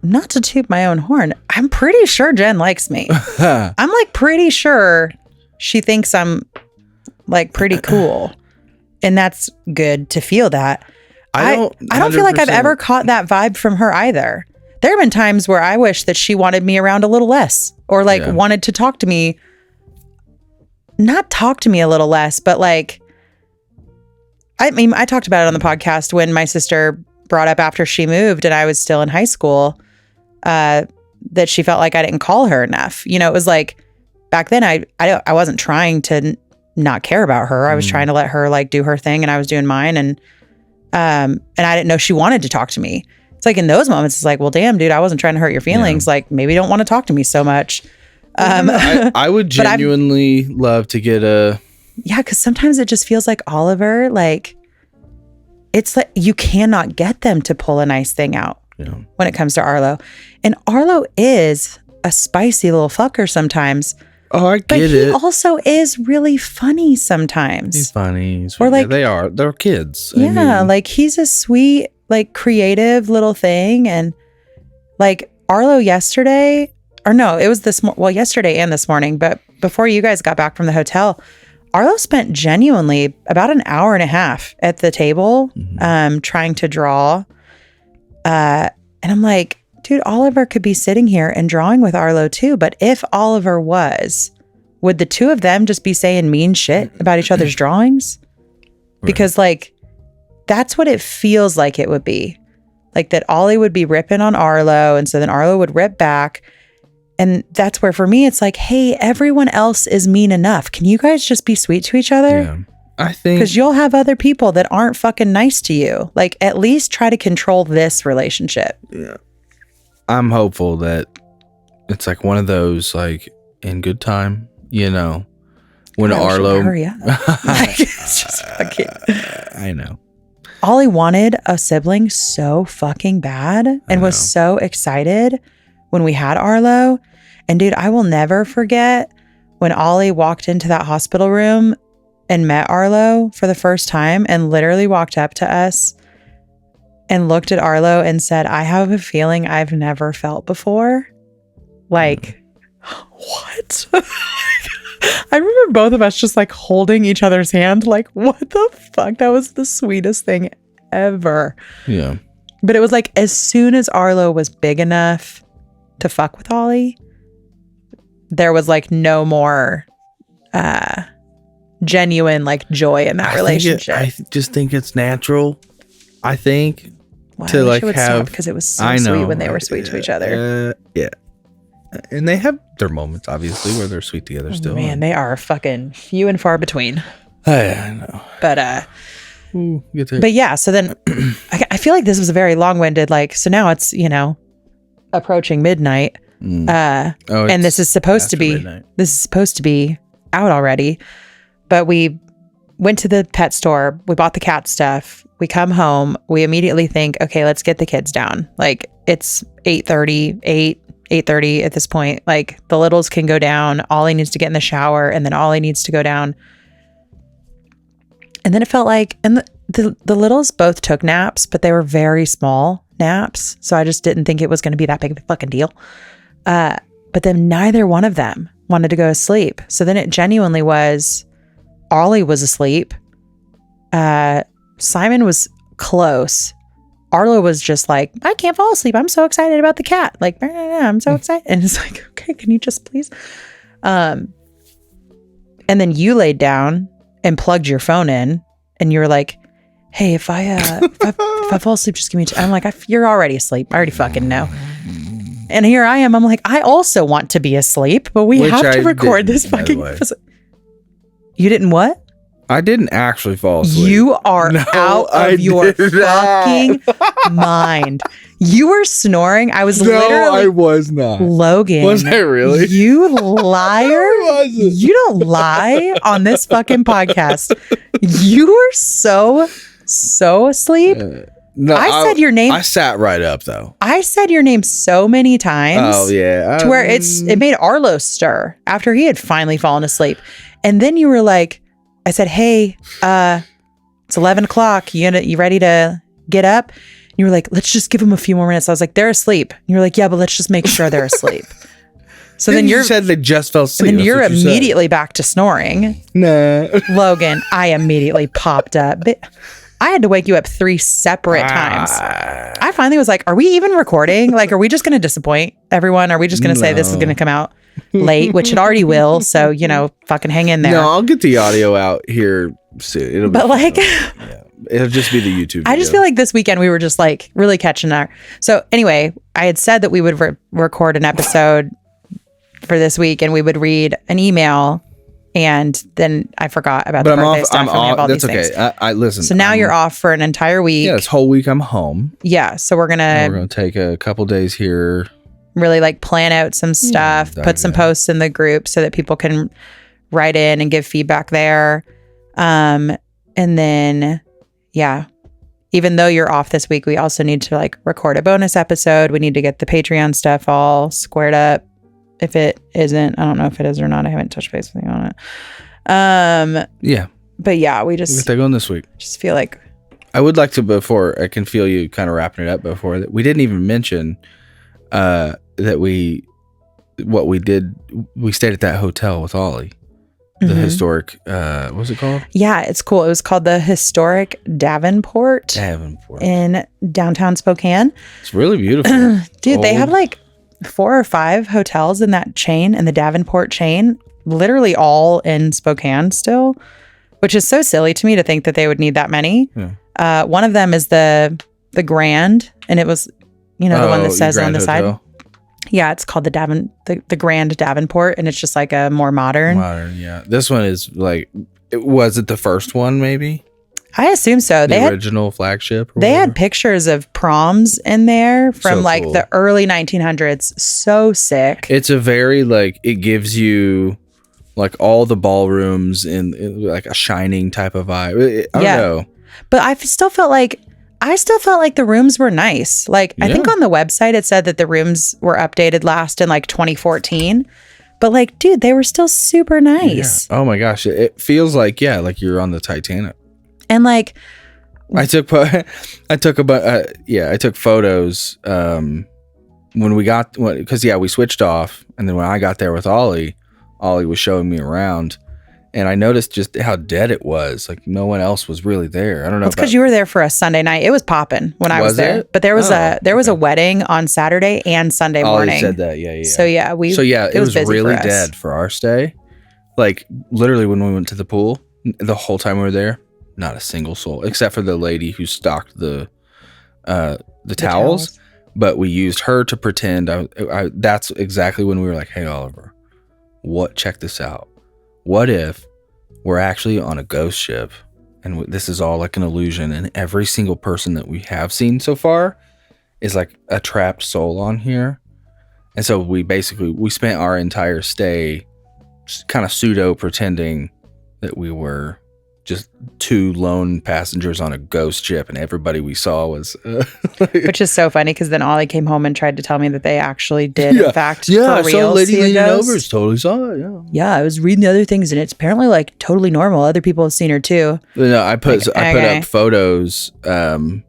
not to toot my own horn, I'm pretty sure Jen likes me. I'm like pretty sure she thinks I'm like pretty cool. And that's good to feel that. I don't feel like I've ever caught that vibe from her either. There have been times where I wish that she wanted me around a little less, or like wanted to talk to me. Not talk to me a little less, but like, I mean, I talked about it on the podcast when my sister brought up after she moved and I was still in high school, that she felt like I didn't call her enough. It was like back then I wasn't trying to not care about her. I was trying to let her like do her thing and I was doing mine. And I didn't know she wanted to talk to me. It's like in those moments, it's like, well, damn, dude, I wasn't trying to hurt your feelings. Yeah. Like maybe you don't want to talk to me so much. I would genuinely love to get because sometimes it just feels like Oliver, like it's like you cannot get them to pull a nice thing out when it comes to Arlo. And Arlo is a spicy little fucker sometimes. Oh, I get it. But he also is really funny sometimes. He's funny. Or like they're kids. Yeah, like he's a sweet, like creative little thing. And like Arlo yesterday, or no, it was yesterday and this morning, but before you guys got back from the hotel, Arlo spent genuinely about an hour and a half at the table, trying to draw. And I'm like, dude, Oliver could be sitting here and drawing with Arlo too. But if Oliver would the two of them just be saying mean shit about each other's drawings? Right. Because like, that's what it feels like it would be. Like that Ollie would be ripping on Arlo. And so then Arlo would rip back. And that's where for me, it's like, hey, everyone else is mean enough. Can you guys just be sweet to each other? Yeah, I think. Because you'll have other people that aren't fucking nice to you. Like, at least try to control this relationship. Yeah. I'm hopeful that it's like one of those, like, in good time, you know, when Arlo. Hurry up. Like, it's just fucking. I know. Ollie wanted a sibling so fucking bad and was so excited when we had Arlo. And dude, I will never forget when Ollie walked into that hospital room and met Arlo for the first time and literally walked up to us and looked at Arlo and said, I have a feeling I've never felt before. Like, what? I remember both of us just like holding each other's hand. Like, what the fuck? That was the sweetest thing ever. Yeah. But it was like, as soon as Arlo was big enough to fuck with Ollie, there was like no more genuine like joy in that relationship. I just think it's natural. I think Well, to like have, because it was so sweet when they were sweet to each other. Yeah. And they have their moments, obviously, where they're sweet together still. Man, they are fucking few and far between. I know. But Ooh, but yeah, so then I feel like this was a very long-winded, like, so now it's, you know, approaching midnight. And this is supposed to be midnight. This is supposed to be out already. But we went to the pet store, we bought the cat stuff, we come home, we immediately think, okay, let's get the kids down. Like, it's 8:30 at this point. Like, the littles can go down. Ollie needs to get in the shower, and then Ollie needs to go down. And then it felt like, and the littles both took naps, but they were very small naps. So I just didn't think it was going to be that big of a fucking deal. But then neither one of them wanted to go to sleep. So then it genuinely was, Ollie was asleep. Simon was close. Arlo was just like, I can't fall asleep. I'm so excited about the cat. Like, I'm so excited. And it's like, okay, can you just please? And then you laid down and plugged your phone in, and you were like, hey, if I fall asleep, just give me I'm like, you're already asleep. I already fucking know. And here I am. I'm like, I also want to be asleep, but we have to record this fucking episode. You didn't what? I didn't actually fall asleep. You are out of your fucking mind. You were snoring. I was literally. I was not. Logan. Was I really? You liar. You don't lie on this fucking podcast. You were so asleep. No, I said your name. I sat right up though. I said your name so many times. Oh yeah. To where it made Arlo stir after he had finally fallen asleep. And then you were like, I said, hey, it's 11 o'clock. You ready to get up? And you were like, let's just give them a few more minutes. I was like, they're asleep. And you were like, yeah, but let's just make sure they're asleep. So then you said they just fell asleep. And then you're immediately back to snoring. Nah. Logan, I immediately popped up. I had to wake you up 3 separate times. I finally was like, are we even recording? Like, are we just going to disappoint everyone? Are we just going to say this is going to come out late, which it already will. So, you know, fucking hang in there. No, I'll get the audio out here soon. It'll be it'll just be the YouTube video. I just feel like this weekend we were just like really catching our. So anyway, I had said that we would record an episode for this week and we would read an email. And then I forgot about the birthday stuff. I'm off. That's okay. I listen. So now you're off for an entire week. Yeah, this whole week I'm home. Yeah. So we're gonna take a couple days here. Really like plan out some stuff, put some posts in the group so that people can write in and give feedback there. And then, yeah, even though you're off this week, we also need to like record a bonus episode. We need to get the Patreon stuff all squared up. If it isn't, I don't know if it is or not. I haven't touched base with you on it. Yeah. But yeah, we just get that going this week. Just feel like I would like to, before I can feel you kind of wrapping it up before that, we didn't even mention that we stayed at that hotel with Ollie, the historic, what was it called? Yeah, it's cool. It was called the Historic Davenport in downtown Spokane. It's really beautiful. Dude, they have like 4 or 5 hotels in that chain, in the Davenport chain, literally all in Spokane still, which is so silly to me to think that they would need that many. Yeah. One of them is the Grand, and it was, you know, the one that says on the Hotel. side. Yeah, it's called the Grand Davenport, and it's just like a more modern. Yeah. This one is like, was it the first one maybe? I assume so. The original flagship. They had pictures of proms in there from So like cool. the early 1900s. So sick. It's a very like, it gives you like all the ballrooms in like a Shining type of vibe. I don't know. But I still felt like the rooms were nice. Like I think on the website it said that the rooms were updated last in like 2014. But like, dude, they were still super nice. Yeah. Oh my gosh, it feels like you're on the Titanic. And like, I took photos when we got, because we switched off, and then when I got there with Ollie was showing me around, and I noticed just how dead it was. Like no one else was really there. I don't know. It's because you were there for a Sunday night. It was popping when I was there. It? But there was a wedding on Saturday and Sunday morning. Ollie said that. Yeah. So it was busy really for us. dead for our stay. Like literally when we went to the pool, the whole time we were there, not a single soul except for the lady who stocked the towels. But we used her to pretend. That's exactly when we were like, "Hey, Oliver, check this out. What if we're actually on a ghost ship and this is all like an illusion, and every single person that we have seen so far is like a trapped soul on here?" And so we spent our entire stay kind of pseudo pretending that we were just two lone passengers on a ghost ship, and everybody we saw was which is so funny because then Ollie came home and tried to tell me that they actually did in fact I for saw real a lady see a leaning ghost. over. Totally saw it. I was reading the other things and it's apparently like totally normal. Other people have seen her too. No, I put okay. up photos that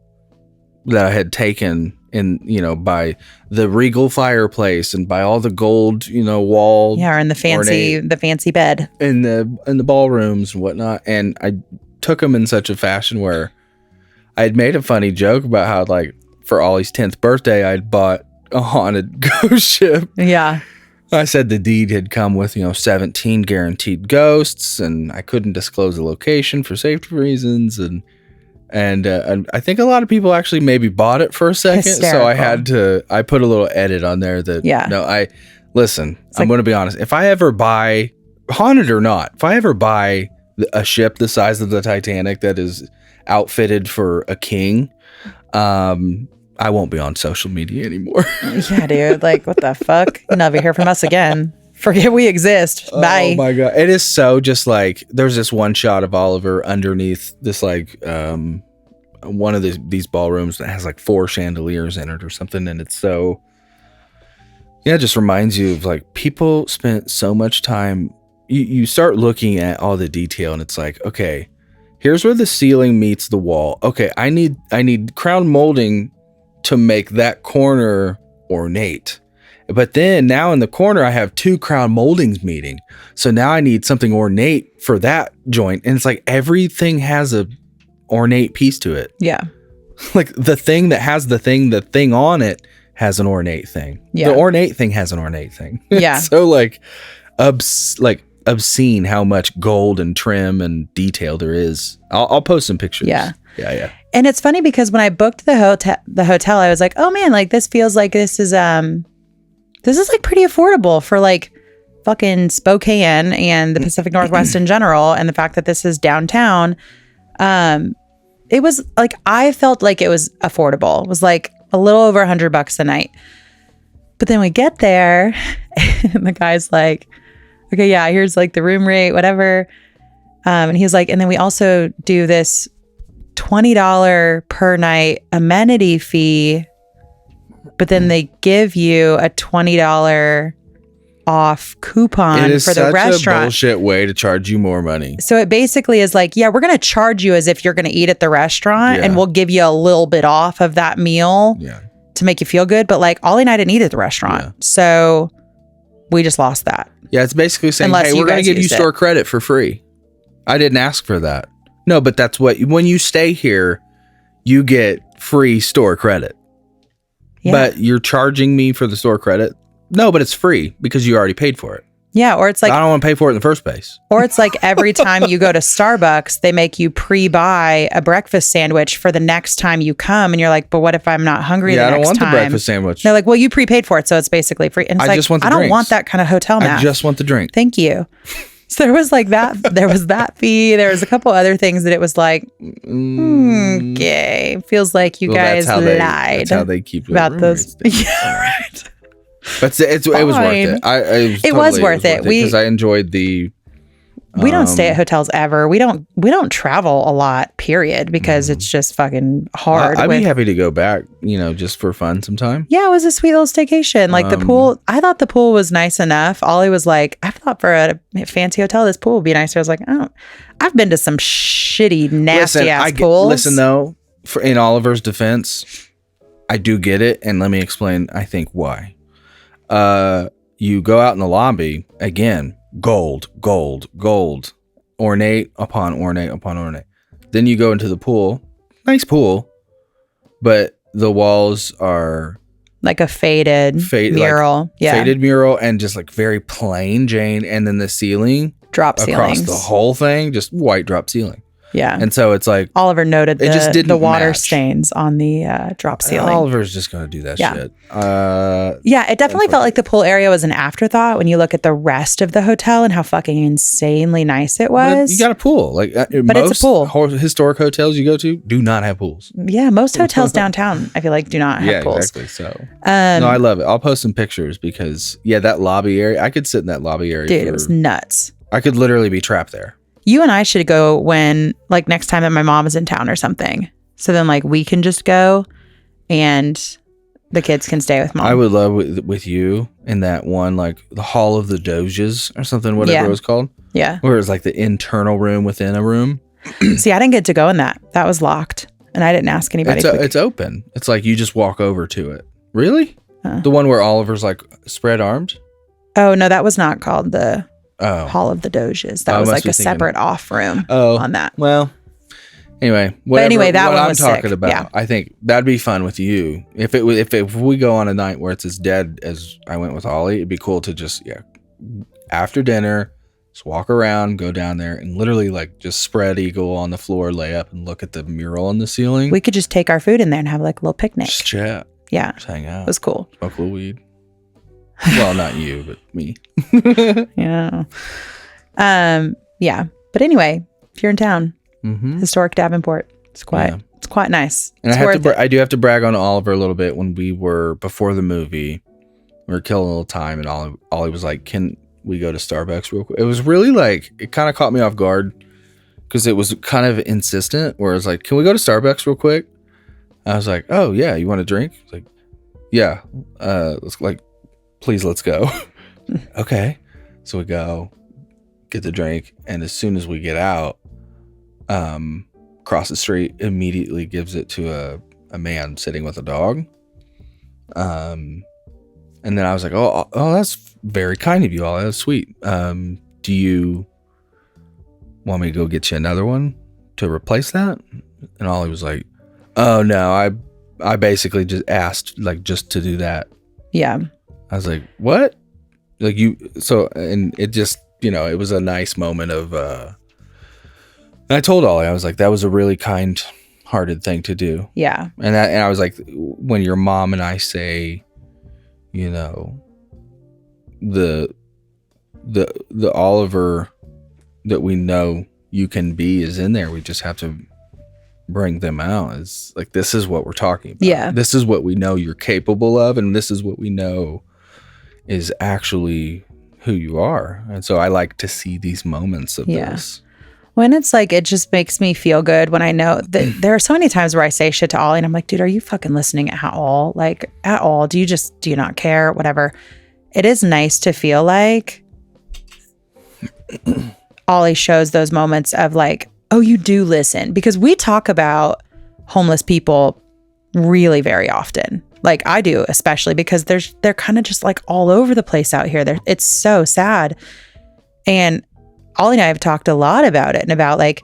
I had taken in, by the regal fireplace and by all the gold, wall. Yeah, or in the fancy bed. In the ballrooms and whatnot. And I took them in such a fashion where I had made a funny joke about how, like, for Ollie's 10th birthday, I'd bought a haunted ghost ship. Yeah. I said the deed had come with, 17 guaranteed ghosts, and I couldn't disclose the location for safety reasons. And I think a lot of people actually maybe bought it for a second. Hysterical. So I put a little edit on there that, I'm going to be honest. If I ever buy, haunted or not, if I ever buy a ship the size of the Titanic that is outfitted for a king, I won't be on social media anymore. Yeah, dude. Like, what the fuck? You'll never hear from us again. Forget we exist. Bye. Oh my God. It is so just like, there's this one shot of Oliver underneath this like, one of these ballrooms that has like 4 chandeliers in it or something. And it's so, it just reminds you of like, people spent so much time. You start looking at all the detail and it's like, okay, here's where the ceiling meets the wall. Okay, I need crown molding to make that corner ornate. But then now in the corner, I have 2 crown moldings meeting. So now I need something ornate for that joint. And it's like everything has a ornate piece to it. Yeah. Like the thing that has the thing on it has an ornate thing. Yeah. The ornate thing has an ornate thing. Yeah. So like obscene how much gold and trim and detail there is. I'll post some pictures. Yeah. Yeah. And it's funny because when I booked the hotel, I was like, oh man, like this feels like this is like pretty affordable for like fucking Spokane and the Pacific Northwest in general. And the fact that this is downtown, it was like, I felt like it was affordable. It was like a little over $100 a night. But then we get there and the guy's like, okay, yeah, here's like the room rate, whatever. And he was like, and then we also do this $20 per night amenity fee, but then they give you a $20 off coupon it is for the such restaurant. a bullshit way to charge you more money. So it basically is like, yeah, we're going to charge you as if you're going to eat at the restaurant, and we'll give you a little bit off of that meal to make you feel good. But like Ollie and I didn't eat at the restaurant. So we just lost that. Yeah, it's basically saying, Unless hey, you we're going to guys give you used store credit for free. I didn't ask for that. No, but that's when you stay here, you get free store credit. Yeah. But you're charging me for the store credit? No, but it's free because you already paid for it. Yeah, or it's like, I don't want to pay for it in the first place. Or it's like every time you go to Starbucks, they make you pre-buy a breakfast sandwich for the next time you come. And you're like, but what if I'm not hungry the next time? I don't want the breakfast sandwich. They're like, well, you prepaid for it, so it's basically free. And it's I just want the I don't drinks. want that kind of hotel math. I just want the drink. Thank you. So there was like that. There was that fee. There was a couple other things that it was like, okay, feels like you guys lied. That's how they keep about those. Yeah, right. But it was worth it. It was worth it because I enjoyed the. We don't stay at hotels ever. We don't travel a lot, period, because it's just fucking hard. I'd be happy to go back, just for fun sometime. Yeah, it was a sweet little staycation. Like the pool, I thought the pool was nice enough. Ollie was like, I thought for a fancy hotel, this pool would be nicer. I was like, oh, I've been to some shitty, nasty ass pools. Listen, though, in Oliver's defense, I do get it. And let me explain, I think, why. You go out in the lobby, again, gold, ornate upon ornate upon ornate. Then you go into the pool, nice pool, but the walls are like a faded mural, like faded mural, and just like very plain Jane. And then the ceiling, drop ceilings across the whole thing, just white drop ceiling. Yeah, and so it's like Oliver noted it just didn't the water match. Stains on the drop ceiling. Oliver's just gonna do that shit. Yeah, it definitely felt like the pool area was an afterthought when you look at the rest of the hotel and how fucking insanely nice it was. But you got a pool, like but most it's a pool. Historic hotels you go to do not have pools. Yeah, most hotels downtown I feel like do not have pools. Exactly. So no, I love it. I'll post some pictures because that lobby area, I could sit in that lobby area. Dude, it was nuts. I could literally be trapped there. You and I should go when, like, next time that my mom is in town or something. So then, like, we can just go and the kids can stay with mom. I would love with you in that one, like the Hall of the Doges or something, whatever it was called. Yeah. Where it's like the internal room within a room. See, I didn't get to go in that. That was locked. And I didn't ask anybody. It's open. It's like you just walk over to it. Really? The one where Oliver's like spread armed? Oh, no, that was not called the Hall of the Doges. That was like a separate off room on that. Well, anyway, that what I'm was talking sick. about, Yeah. I think that'd be fun with you. If we go on a night where it's as dead as I went with Ollie, it'd be cool to just after dinner, just walk around, go down there, and literally like just spread eagle on the floor, lay up, and look at the mural on the ceiling. We could just take our food in there and have like a little picnic. Just chat. Yeah, just hang out. It was cool. Smoke a little weed. Well, not you, but me. Yeah. Yeah. But anyway, if you're in town, historic Davenport, it's quite nice. And I do have to brag on Oliver a little bit. When we were before the movie, we were killing a little time, and Ollie was like, "Can we go to Starbucks real quick?" It was really like, it kind of caught me off guard because it was kind of insistent. Where it's like, "Can we go to Starbucks real quick?" I was like, "Oh yeah, you want a drink?" It's like, "Yeah, please let's go." Okay, so we go get the drink, and as soon as we get out, across the street, immediately gives it to a man sitting with a dog. And then I was like, oh, that's very kind of you all. That's sweet. Do you want me to go get you another one to replace that? And Ollie was like, oh no, I basically just asked like just to do that. Yeah. I was like, what? Like and it just, it was a nice moment of, and I told Ollie, I was like, that was a really kind-hearted thing to do. Yeah. And I was like, when your mom and I say, the Oliver that we know you can be is in there. We just have to bring them out. It's like, this is what we're talking about. Yeah. This is what we know you're capable of, and this is what we know is actually who you are. And so I like to see these moments of this. When it's like, it just makes me feel good when I know that there are so many times where I say shit to Ollie and I'm like, dude, are you fucking listening at all? Like, at all? Do you not care? Whatever. It is nice to feel like Ollie shows those moments of like, oh, you do listen. Because we talk about homeless people really very often. Like I do, especially because they're kind of just like all over the place out here. It's so sad. And Ollie and I have talked a lot about it and about like,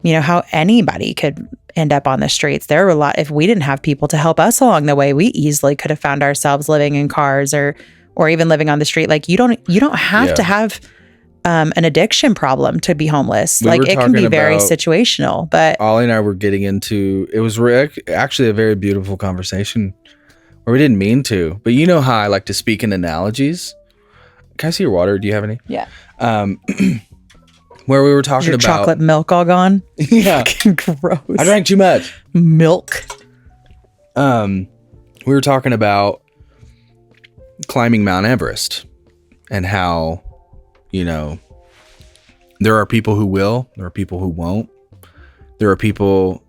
how anybody could end up on the streets. There were a lot, if we didn't have people to help us along the way, we easily could have found ourselves living in cars or even living on the street. Like you don't have to have an addiction problem to be homeless. Like it can be very situational, but Ollie and I were getting into, it was actually a very beautiful conversation where we didn't mean to, but you know how I like to speak in analogies. Can I see your water? Do you have any? Yeah. where we were Is talking your about chocolate milk all gone? Yeah, Gross. I drank too much. Milk. We were talking about climbing Mount Everest and how, you know, there are people who will, there are people who won't. There are people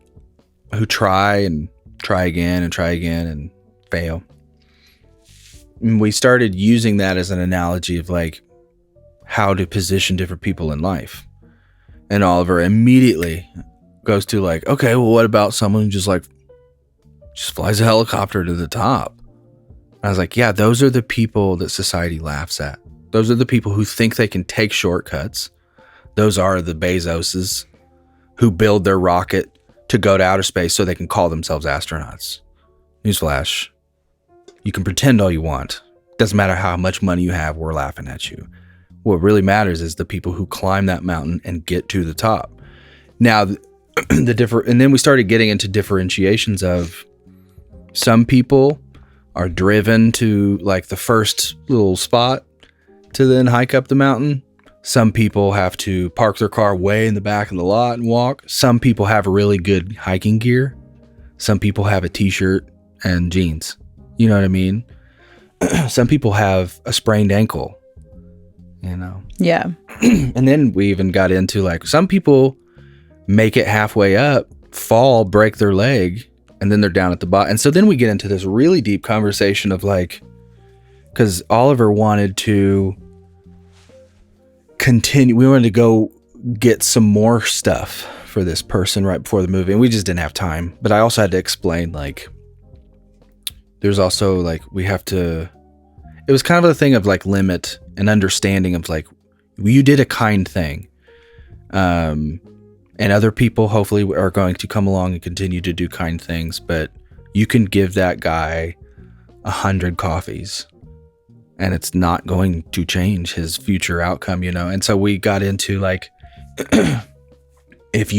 who try and try again and fail. And we started using that as an analogy of like how to position different people in life. And Oliver immediately goes to like, okay, well, what about someone who just flies a helicopter to the top? I was like, yeah, those are the people that society laughs at. Those are the people who think they can take shortcuts. Those are the Bezoses who build their rocket to go to outer space so they can call themselves astronauts. Newsflash, you can pretend all you want. Doesn't matter how much money you have, we're laughing at you. What really matters is the people who climb that mountain and get to the top. Now, and then we started getting into differentiations of some people are driven to like the first little spot to then hike up the mountain. Some people have to park their car way in the back of the lot and walk. Some people have really good hiking gear. Some people have a t-shirt and jeans. You know what I mean? Some people have a sprained ankle, you know? Yeah. And then we even got into like, some people make it halfway up, fall, break their leg, and then they're down at the bottom. And so then we get into this really deep conversation of like, because Oliver wanted to continue, we wanted to go get some more stuff for this person right before the movie, and we just didn't have time. But I also had to explain like, there's also like, we have to, it was kind of a thing of like limit and understanding of like, you did a kind thing. And other people hopefully are going to come along and continue to do kind things, but you can give that guy 100 coffees and it's not going to change his future outcome, you know? And so we got into like, if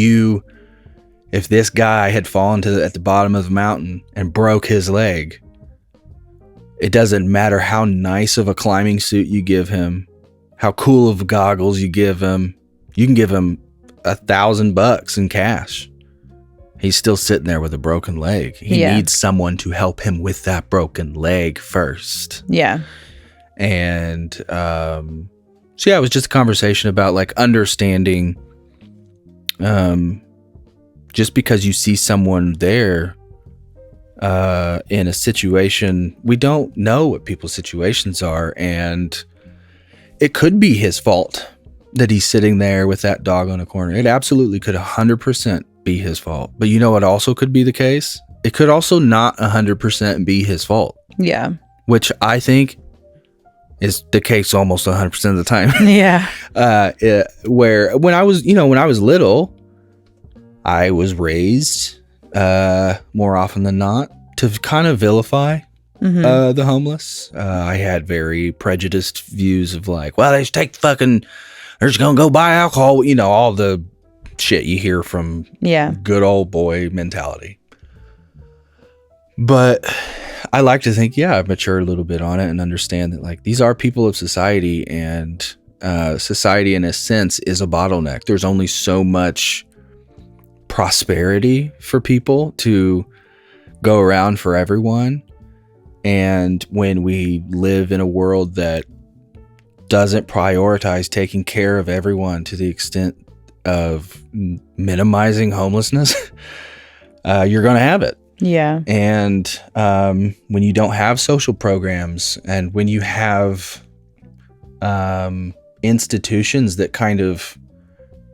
this guy had fallen at the bottom of the mountain and broke his leg, it doesn't matter how nice of a climbing suit you give him, how cool of goggles you give him, you can give him $1,000 in cash. He's still sitting there with a broken leg. He needs someone to help him with that broken leg first. Yeah. And so yeah, it was just a conversation about like understanding, just because you see someone there in a situation, we don't know what people's situations are, and it could be his fault that he's sitting there with that dog on a corner. It absolutely could 100% be his fault. But you know what also could be the case? It could also not 100% be his fault. Yeah. Which I think is the case almost 100% of the time. Yeah. Where when I was little, I was raised more often than not to kind of vilify the homeless. I had very prejudiced views of like, well, they just take fucking, they're just gonna go buy alcohol, you know, all the shit you hear from good old boy mentality. But I like to think, I've matured a little bit on it and understand that like these are people of society, and society in a sense is a bottleneck. There's only so much prosperity for people to go around for everyone. And when we live in a world that doesn't prioritize taking care of everyone to the extent of minimizing homelessness, you're going to have it. Yeah. And when you don't have social programs, and when you have institutions that kind of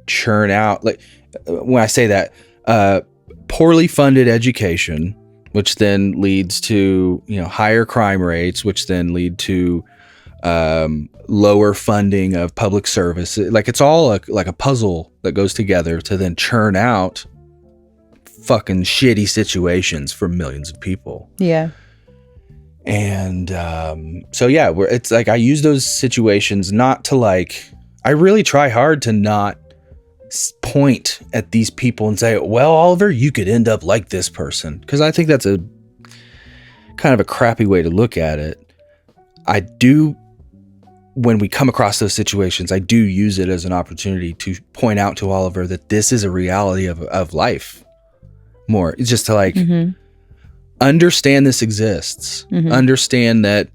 churn out, like when I say that, poorly funded education, which then leads to, you know, higher crime rates, which then lead to lower funding of public service. Like it's all like a puzzle that goes together to then churn out fucking shitty situations for millions of people. Yeah. And so yeah, it's like I use those situations not to like, I really try hard to not point at these people and say, well, Oliver, you could end up like this person, because I think that's a kind of a crappy way to look at it. I do when we come across those situations, I do use it as an opportunity to point out to Oliver that this is a reality of life more. It's just to like understand this exists. Understand that,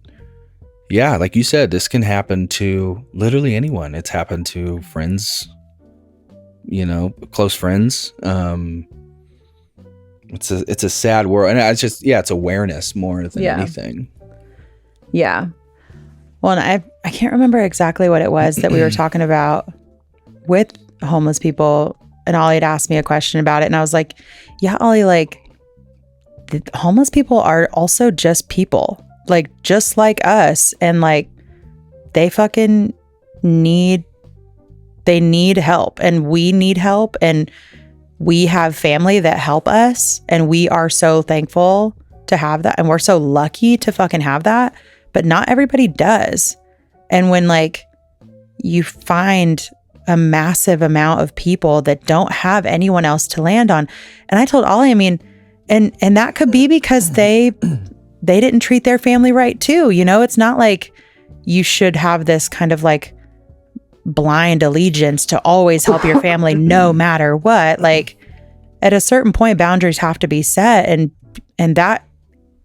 yeah, like you said, this can happen to literally anyone. It's happened to friends, you know, close friends. It's a sad world. And it's just, it's awareness more than anything. Yeah. Well, and I can't remember exactly what it was that we were talking about with homeless people. And Ollie had asked me a question about it. And I was like, yeah, Ollie, like, the homeless people are also just people, like, just like us. And like, they fucking need help, and we need help. And we have family that help us. And we are so thankful to have that. And we're so lucky to fucking have that. But not everybody does. And when like you find a massive amount of people that don't have anyone else to land on. And I told Ollie, I mean, and that could be because they didn't treat their family right too. You know, it's not like you should have this kind of like blind allegiance to always help your family no matter what. Like at a certain point, boundaries have to be set. And that,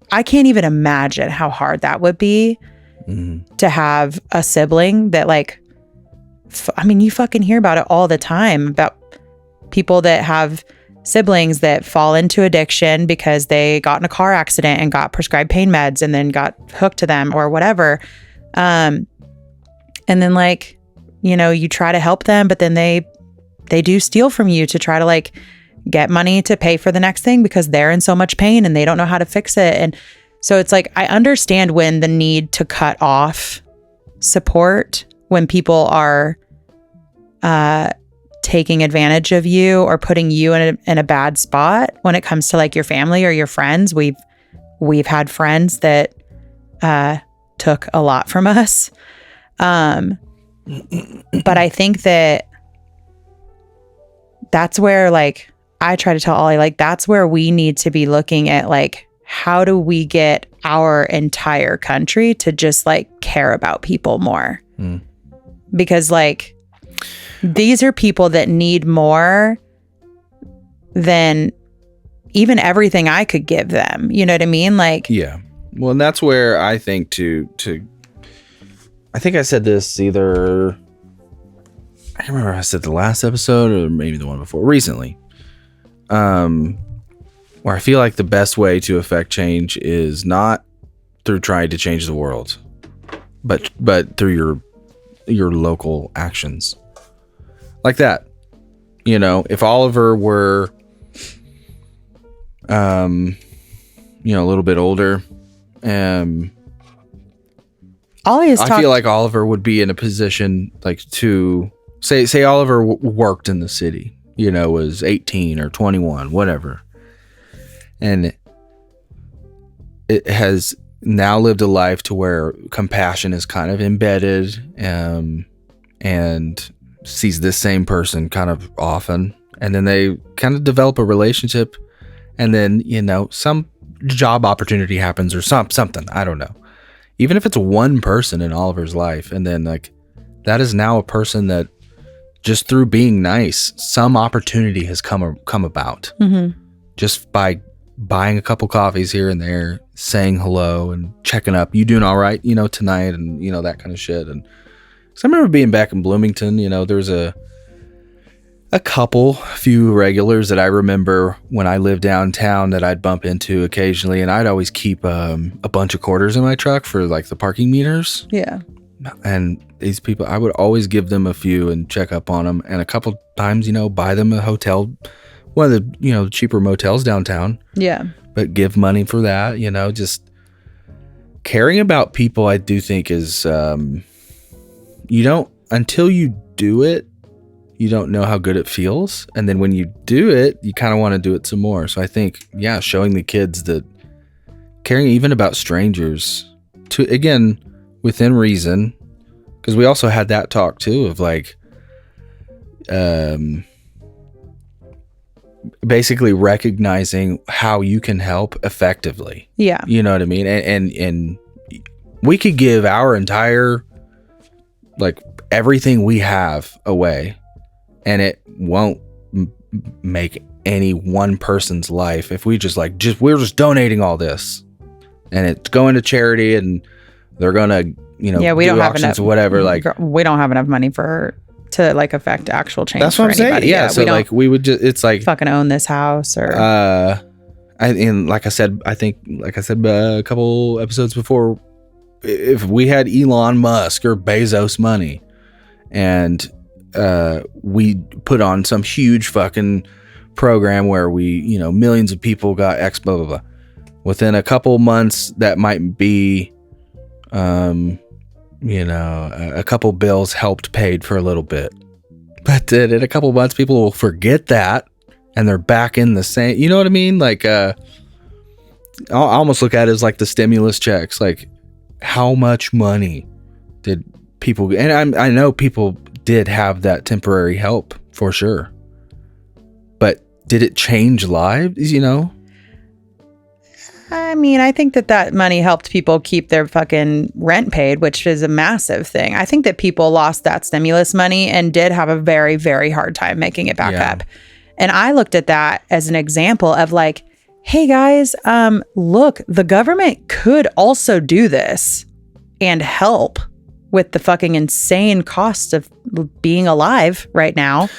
I can't even imagine how hard that would be to have a sibling that like, I mean, you fucking hear about it all the time about people that have siblings that fall into addiction because they got in a car accident and got prescribed pain meds and then got hooked to them or whatever. And then like, you know, you try to help them, but then they do steal from you to try to like get money to pay for the next thing because they're in so much pain and they don't know how to fix it. And so it's like, I understand when the need to cut off support when people are taking advantage of you or putting you in a bad spot when it comes to like your family or your friends. We've had friends that took a lot from us. But I think that's where like, I try to tell Ollie, like, that's where we need to be looking at, like, how do we get our entire country to just, like, care about people more? Because, like, these are people that need more than even everything I could give them. You know what I mean? Like, yeah. Well, and that's where I think I think I said this either, I can't remember if I said the last episode or maybe the one before, recently. Where I feel like the best way to affect change is not through trying to change the world, but through your local actions. Like that. You know, if Oliver were you know, a little bit older, Ollie is I feel like Oliver would be in a position like to say Oliver worked in the city, you know, was 18 or 21, whatever. And it has now lived a life to where compassion is kind of embedded, and sees this same person kind of often. And then they kind of develop a relationship, and then, you know, some job opportunity happens or something. I don't know. Even if it's one person in Oliver's life, and then like that is now a person that just through being nice, some opportunity has come about just by buying a couple coffees here and there, saying hello and checking up. You doing all right, you know, tonight, and you know, that kind of shit. And so I remember being back in Bloomington, you know, there's a few regulars that I remember when I lived downtown that I'd bump into occasionally, and I'd always keep a bunch of quarters in my truck for like the parking meters. Yeah. And these people, I would always give them a few and check up on them, and a couple times, you know, buy them a hotel, one of the, you know, cheaper motels downtown. Yeah. But give money for that, you know, just caring about people. I do think is, you don't, until you do it, you don't know how good it feels. And then when you do it, you kind of want to do it some more. So I think, yeah, showing the kids that caring even about strangers, to, again, within reason, because we also had that talk too of like, basically recognizing how you can help effectively. Yeah. You know what I mean? And we could give our entire like everything we have away, and it won't make any one person's life if we we're just donating all this and it's going to charity and they're gonna we don't have enough or whatever. Like we don't have enough money to like affect actual change. That's what I'm saying. Yeah, so like we would just, it's like fucking own this house or and like I said a couple episodes before, if we had Elon Musk or Bezos money and we put on some huge fucking program where we millions of people got X blah blah blah, within a couple months that might be a couple bills helped paid for a little bit, but then in a couple months people will forget that and they're back in the same, you know what I mean? Like I almost look at it as like the stimulus checks. Like how much money did people, and I know people did have that temporary help for sure, but did it change lives? I mean, I think that money helped people keep their fucking rent paid, which is a massive thing. I think that people lost that stimulus money and did have a very, very hard time making it back up. And I looked at that as an example of like, hey guys, look, the government could also do this and help with the fucking insane cost of being alive right now.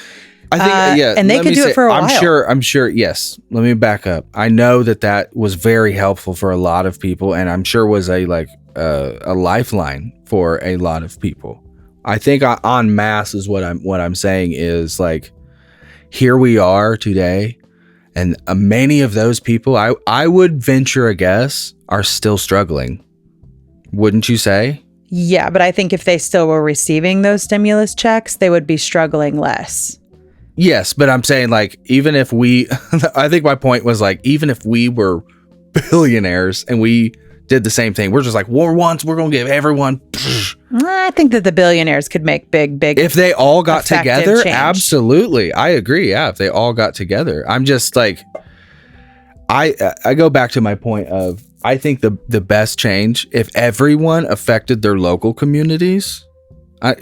I think, and they could do it for a while. I'm sure. Yes. Let me back up. I know that was very helpful for a lot of people, and I'm sure was a lifeline for a lot of people. I think en masse is what I'm saying is like, here we are today, and many of those people, I would venture a guess, are still struggling. Wouldn't you say? Yeah, but I think if they still were receiving those stimulus checks, they would be struggling less. Yes, but I'm saying like, even if I think my point was like, even if we were billionaires and we did the same thing, we're just like, war once, we're going to give everyone. I think that the billionaires could make big. If they all got together, change. Absolutely. I agree. Yeah, if they all got together. I'm just like, I go back to my point of, I think the best change, if everyone affected their local communities, I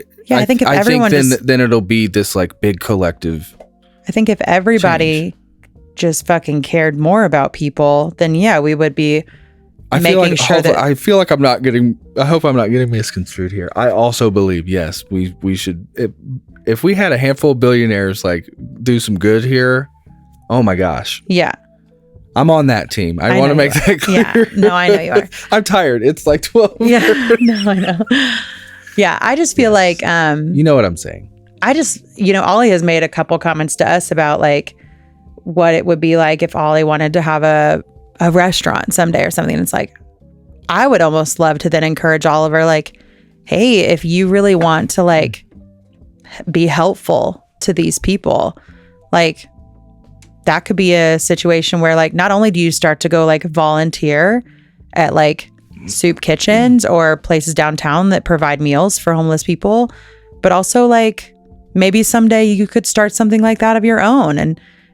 think if everyone then it'll be this like big collective. I think if everybody just fucking cared more about people, then we would be making sure that. I feel like I hope I'm not getting misconstrued here. I also believe, yes, we should, if we had a handful of billionaires like do some good here, oh my gosh. Yeah. I'm on that team. I want to make that clear. Yeah. No, I know you are. I'm tired. It's like 12. Yeah. No, I know. Yeah, I just feel like you know what I'm saying. I just, Ollie has made a couple comments to us about like what it would be like if Ollie wanted to have a restaurant someday or something. And it's like, I would almost love to then encourage Oliver, like, hey, if you really want to like be helpful to these people, like that could be a situation where like not only do you start to go like volunteer at like soup kitchens or places downtown that provide meals for homeless people, but also like maybe someday you could start something like that of your own.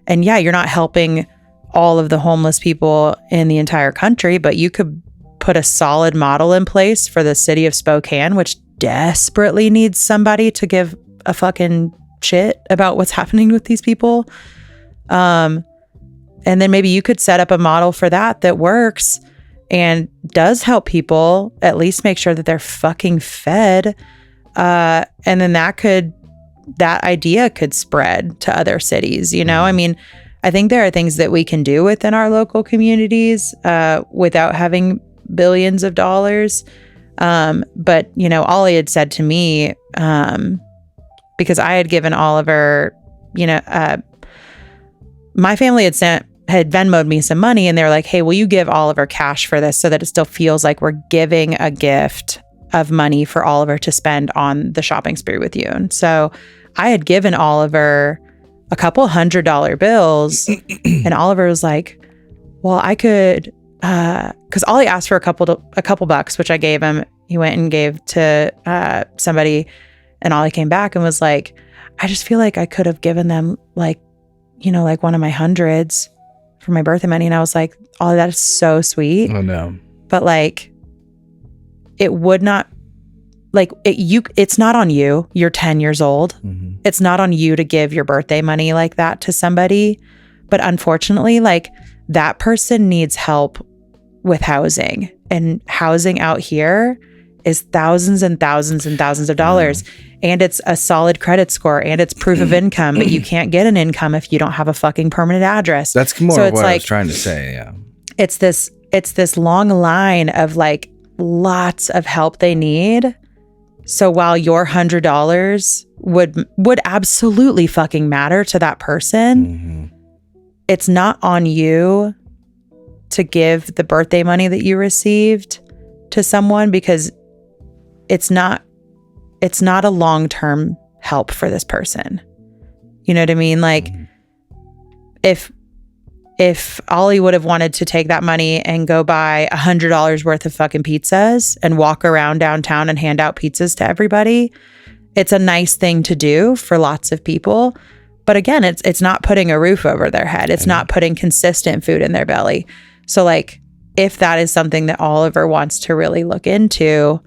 And yeah, you're not helping all of the homeless people in the entire country, but you could put a solid model in place for the city of Spokane, which desperately needs somebody to give a fucking shit about what's happening with these people. And then maybe you could set up a model for that works and does help people at least make sure that they're fucking fed. And then that idea could spread to other cities, I mean, I think there are things that we can do within our local communities without having billions of dollars. But, Ollie had said to me, because I had given Oliver, my family had Venmo'd me some money, and they were like, hey, will you give Oliver cash for this so that it still feels like we're giving a gift of money for Oliver to spend on the shopping spree with you. And so I had given Oliver a couple $100 bills and Oliver was like, well, I could, cause Ollie asked for a couple bucks, which I gave him. He went and gave to somebody, and Ollie came back and was like, I just feel like I could have given them like, like one of my hundreds for my birthday money. And I was like, oh, that is so sweet. Oh no. But like, it would not it's not on you. You're 10 years old. Mm-hmm. It's not on you to give your birthday money like that to somebody. But unfortunately, like that person needs help with housing, and housing out here is thousands and thousands and thousands of dollars. And it's a solid credit score and it's proof of income, but you can't get an income if you don't have a fucking permanent address. That's more of what I was trying to say. Yeah. It's this long line of like lots of help they need. So while your $100 would absolutely fucking matter to that person, it's not on you to give the birthday money that you received to someone, because it's not a long-term help for this person. You know what I mean? Like if Ollie would have wanted to take that money and go buy $100 worth of fucking pizzas and walk around downtown and hand out pizzas to everybody, it's a nice thing to do for lots of people. But again, it's not putting a roof over their head. It's not putting consistent food in their belly. So like, if that is something that Oliver wants to really look into,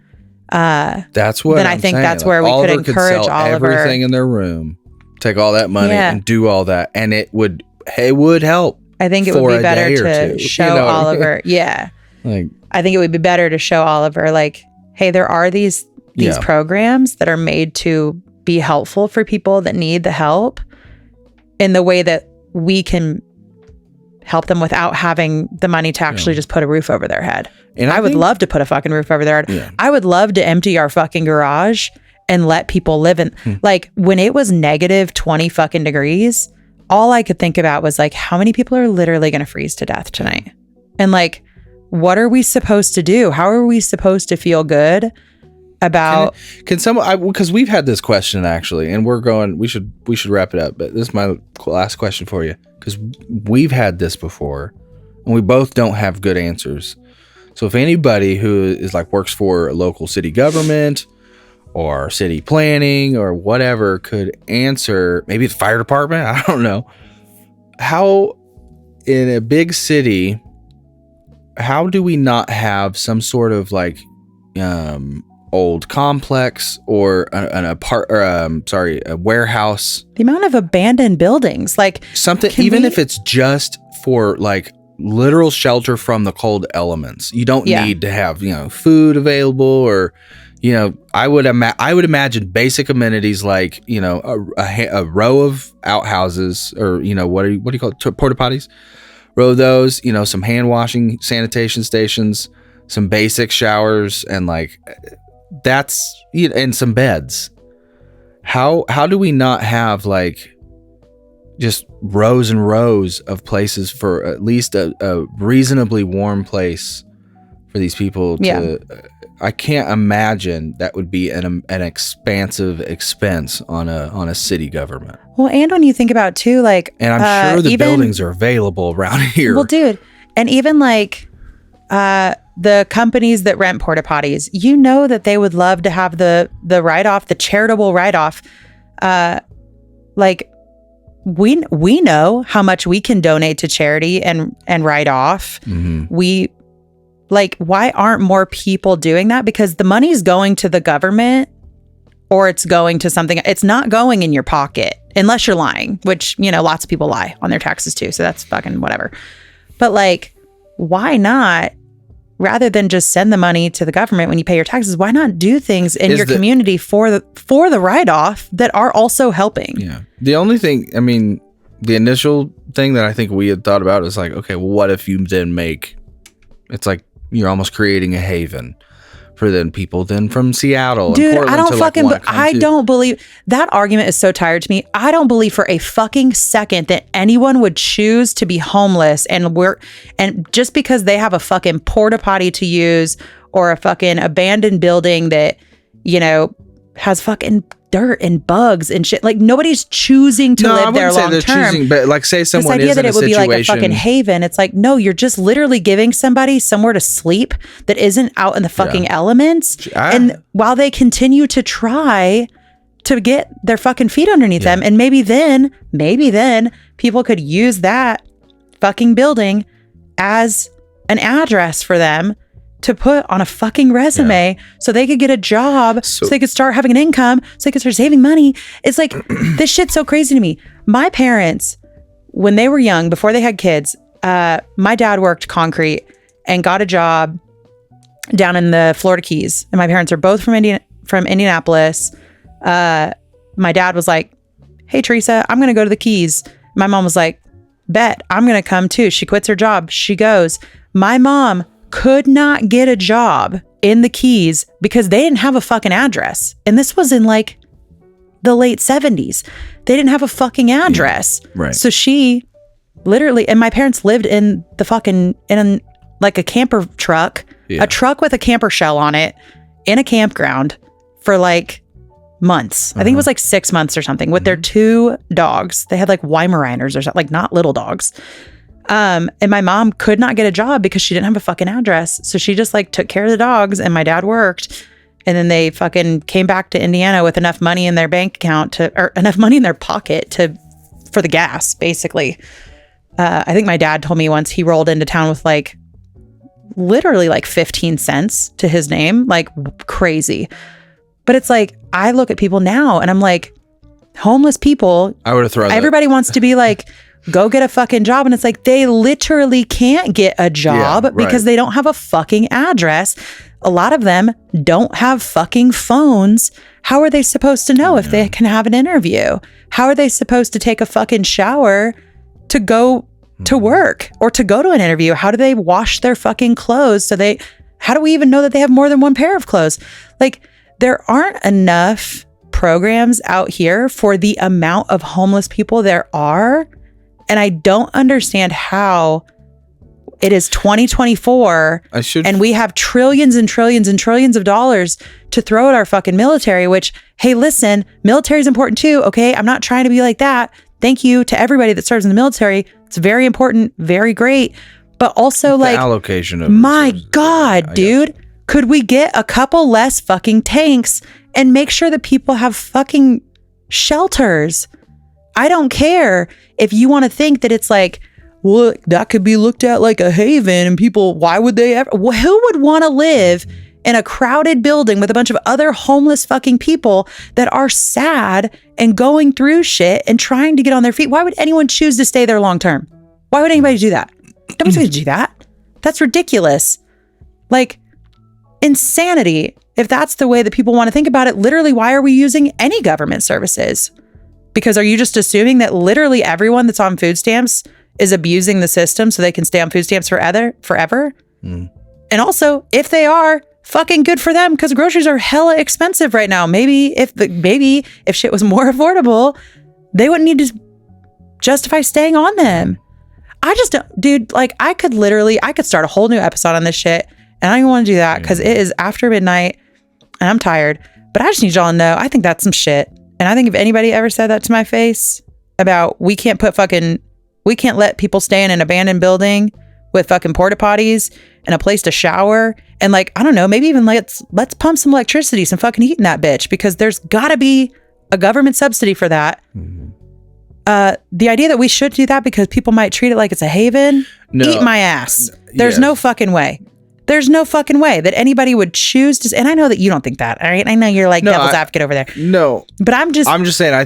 that's what then I think that's where we could encourage Oliver. Everything in their room, take all that money and do all that, and it would help. I think it would be better to show Oliver. Yeah, like I think it would be better to show Oliver, like, hey, there are these programs that are made to be helpful for people that need the help, in the way that we can help them without having the money to actually just put a roof over their head. And I would love to put a fucking roof over their head. Yeah. I would love to empty our fucking garage and let people live in, like when it was negative 20 fucking degrees, all I could think about was like, how many people are literally going to freeze to death tonight? And like, what are we supposed to do? How are we supposed to feel good about? Can someone, because we've had this question actually, and we should wrap it up, but this is my last question for you, because we've had this before and we both don't have good answers. So if anybody who is like works for a local city government or city planning or whatever could answer, maybe the fire department, I don't know, how in a big city, how do we not have some sort of like old complex or a warehouse? The amount of abandoned buildings, like something, even if it's just for like literal shelter from the cold elements. You don't need to have, food available, or, I would imagine basic amenities like, a row of outhouses, or, what do you call it? Porta potties, row of those, some hand washing sanitation stations, some basic showers, and like that's, and some beds. How do we not have like just rows and rows of places for at least a reasonably warm place for these people to, I can't imagine that would be an expansive expense on a city government. Well, and when you think about too, like, and I'm sure the buildings are available around here. Well, dude, and even like, the companies that rent porta potties, that they would love to have the write-off, the charitable write-off. Like we know how much we can donate to charity and write off. We like, why aren't more people doing that? Because the money's going to the government, or it's going to something. It's not going in your pocket unless you're lying, which, lots of people lie on their taxes too. So that's fucking whatever. But like, why not, rather than just send the money to the government when you pay your taxes, why not do things in your community for the write-off that are also helping? Yeah. The only thing, I mean, the initial thing that I think we had thought about is like, okay, well, what if you then it's like you're almost creating a haven for then people then from Seattle. Dude, and Portland I don't believe that argument is so tired to me. I don't believe for a fucking second that anyone would choose to be homeless and just because they have a fucking porta potty to use or a fucking abandoned building that, has fucking dirt and bugs and shit. Like, nobody's choosing to live there long term. But like, say someone this idea is that in it would be like a fucking haven. It's like, no, you're just literally giving somebody somewhere to sleep that isn't out in the fucking elements. And while they continue to try to get their fucking feet underneath them, and maybe then people could use that fucking building as an address for them to put on a fucking resume so they could get a job, so they could start having an income, so they could start saving money. It's like, this shit's so crazy to me. My parents, when they were young, before they had kids, my dad worked concrete and got a job down in the Florida Keys. And my parents are both from Indianapolis. My dad was like, hey, Teresa, I'm going to go to the Keys. My mom was like, bet, I'm going to come too. She quits her job. She goes. My mom could not get a job in the Keys because they didn't have a fucking address. And this was in like the late 70s. They didn't have a fucking address. Yeah, right. So she literally, and my parents lived in the fucking, like a camper truck, a truck with a camper shell on it in a campground for like months. I think it was like 6 months or something with their 2 dogs. They had like Weimaraners or something, like not little dogs. And my mom could not get a job because she didn't have a fucking address. So she just like took care of the dogs, and my dad worked. And then they fucking came back to Indiana with enough money in their bank account or enough money in their pocket for the gas, basically. I think my dad told me once he rolled into town with like literally like 15 cents to his name, like crazy. But it's like, I look at people now and I'm like, homeless people, I would have thrown everybody wants to be like, go get a fucking job. And it's like, they literally can't get a job because they don't have a fucking address. A lot of them don't have fucking phones. How are they supposed to know if they can have an interview? How are they supposed to take a fucking shower to go to work or to go to an interview? How do they wash their fucking clothes? How do we even know that they have more than one pair of clothes? Like, there aren't enough programs out here for the amount of homeless people there are. And I don't understand how it is 2024 and we have trillions and trillions and trillions of dollars to throw at our fucking military, which, hey, listen, military is important too. Okay. I'm not trying to be like that. Thank you to everybody that serves in the military. It's very important, very great. But also, like, allocation of my God, dude, could we get a couple less fucking tanks and make sure that people have fucking shelters? I don't care if you want to think that it's like, well, that could be looked at like a haven and people, why would they ever, well, who would want to live in a crowded building with a bunch of other homeless fucking people that are sad and going through shit and trying to get on their feet? Why would anyone choose to stay there long term? Why would anybody do that? Nobody's going to do that. That's ridiculous. Like, insanity. If that's the way that people want to think about it, literally, why are we using any government services? Because are you just assuming that literally everyone that's on food stamps is abusing the system so they can stay on food stamps forever? And also, if they are, fucking good for them, because groceries are hella expensive right now. Maybe if shit was more affordable, they wouldn't need to justify staying on them. I just don't, dude, like I could start a whole new episode on this shit, and I don't want to do that because it is after midnight and I'm tired. But I just need y'all to know, I think that's some shit. And I think if anybody ever said that to my face about we can't let people stay in an abandoned building with fucking porta potties and a place to shower and like, I don't know, maybe even let's pump some electricity, some fucking heat in that bitch, because there's gotta be a government subsidy for that. The idea that we should do that because people might treat it like it's a haven, eat my ass. There's no fucking way. There's no fucking way that anybody would choose to. And I know that you don't think that. All right. I know you're like devil's advocate over there. No. But I'm just saying, I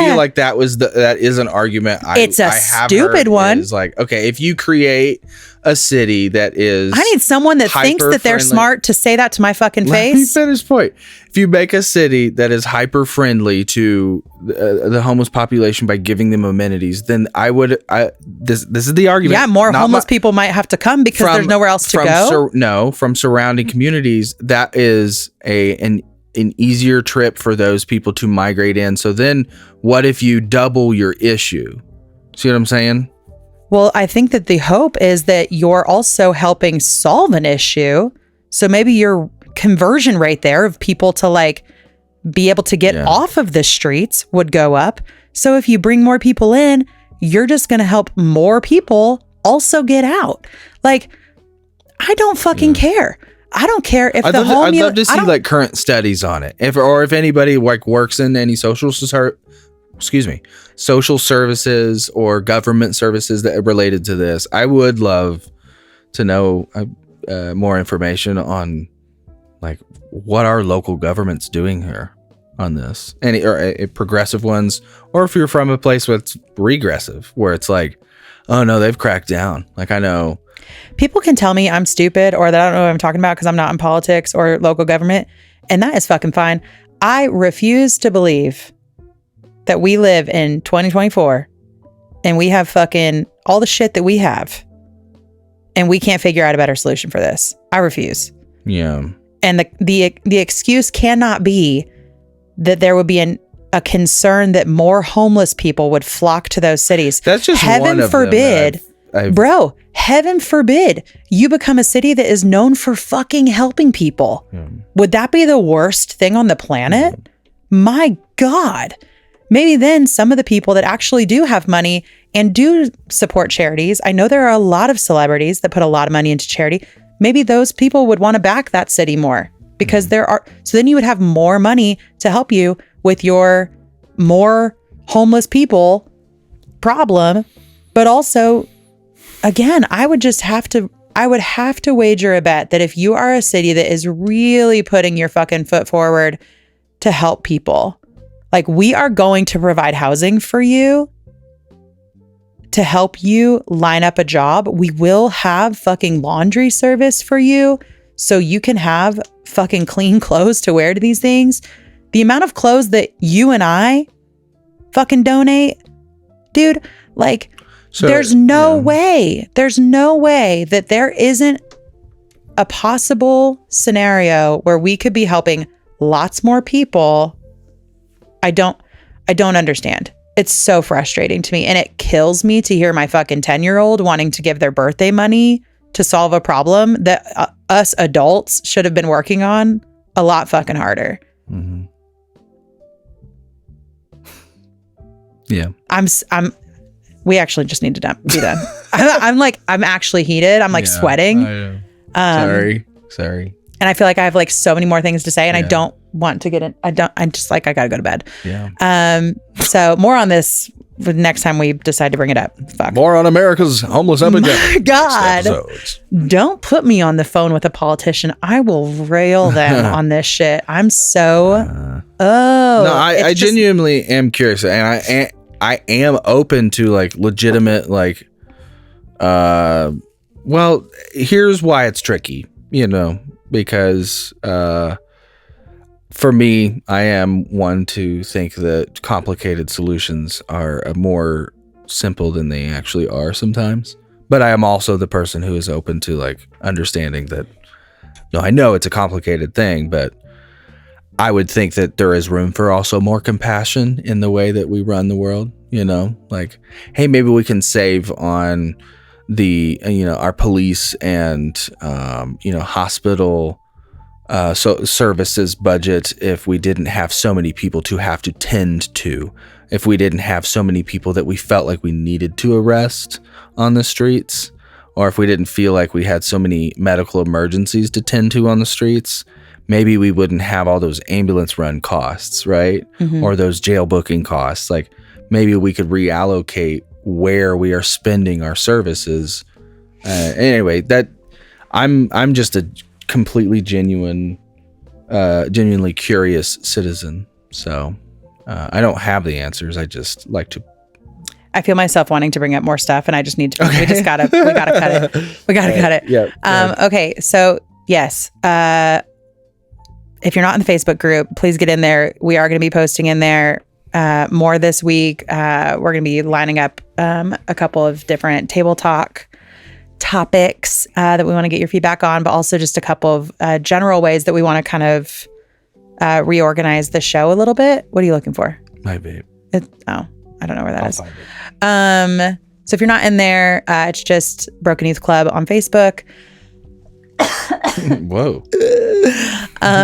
feel like that is an argument. It's a stupid one. It's like, okay, if you create a city that is. I need someone that thinks that they're smart to say that to my fucking face. Let me finish point. If you make a city that is hyper friendly to the homeless population by giving them amenities, then this is the argument. Yeah, more homeless people might have to come because there's nowhere else to go. From surrounding communities, that is an easier trip for those people to migrate in. So then what if you double your issue? See what I'm saying? Well, I think that the hope is that you're also helping solve an issue. So maybe your conversion rate there of people to like be able to get off of the streets would go up. So if you bring more people in, you're just going to help more people also get out. Like, I don't fucking care. I don't care if I'd love to see like current studies on it. If anybody like works in any social services or government services that are related to this, I would love to know more information on like what our local government's doing here on this, or progressive ones, or if you're from a place that's regressive, where it's like, oh no, they've cracked down. Like, I know people can tell me I'm stupid or that I don't know what I'm talking about because I'm not in politics or local government, and that is fucking fine. I refuse to believe that we live in 2024 and we have fucking all the shit that we have and we can't figure out a better solution for this. I refuse. Yeah. And the excuse cannot be that there would be a concern that more homeless people would flock to those cities. That's just heaven one of forbid, them bro. Heaven forbid you become a city that is known for fucking helping people. Would that be the worst thing on the planet? My God. Maybe then some of the people that actually do have money and do support charities. I know there are a lot of celebrities that put a lot of money into charity. Maybe those people would want to back that city more because so then you would have more money to help you with your more homeless people problem. But also, again, I would have to wager a bet that if you are a city that is really putting your fucking foot forward to help people, like, we are going to provide housing for you to help you line up a job. We will have fucking laundry service for you so you can have fucking clean clothes to wear to these things. The amount of clothes that you and I fucking donate, dude, like, there's no way that there isn't a possible scenario where we could be helping lots more people. I don't understand. It's so frustrating to me, and it kills me to hear my fucking 10-year-old wanting to give their birthday money to solve a problem that us adults should have been working on a lot fucking harder. Mm-hmm. Yeah. We actually just need to be done. I'm actually heated. I'm like sweating. Sorry. And I feel like I have like so many more things to say, and I don't want to get in. I gotta go to bed. Yeah. So more on this next time we decide to bring it up. Fuck. More on America's homeless epidemic. My God. Don't put me on the phone with a politician. I will rail them on this shit. I'm so, no, I genuinely am curious, and I am open to like legitimate, like, well, here's why it's tricky, because, for me, I am one to think that complicated solutions are more simple than they actually are sometimes. But I am also the person who is open to like understanding that, I know it's a complicated thing, but I would think that there is room for also more compassion in the way that we run the world, like, hey, maybe we can save on the, our police and, hospital services budget if we didn't have so many people to have to tend to, if we didn't have so many people that we felt like we needed to arrest on the streets, or if we didn't feel like we had so many medical emergencies to tend to on the streets, maybe we wouldn't have all those ambulance run costs, right? Mm-hmm. Or those jail booking costs. Like, maybe we could reallocate where we are spending our services. Anyway, that I'm just a completely genuinely curious citizen. So I don't have the answers. I just like to. I feel myself wanting to bring up more stuff, and I just need to. Okay. We gotta cut it. We gotta cut it. Yeah. Okay. So yes. If you're not in the Facebook group, please get in there. We are going to be posting in there more this week. We're going to be lining up a couple of different table talk topics that we want to get your feedback on, but also just a couple of general ways that we want to kind of reorganize the show a little bit. What are you looking for? My vape. I don't know where that is. So if you're not in there, it's just Broken Youth Club on Facebook. Whoa.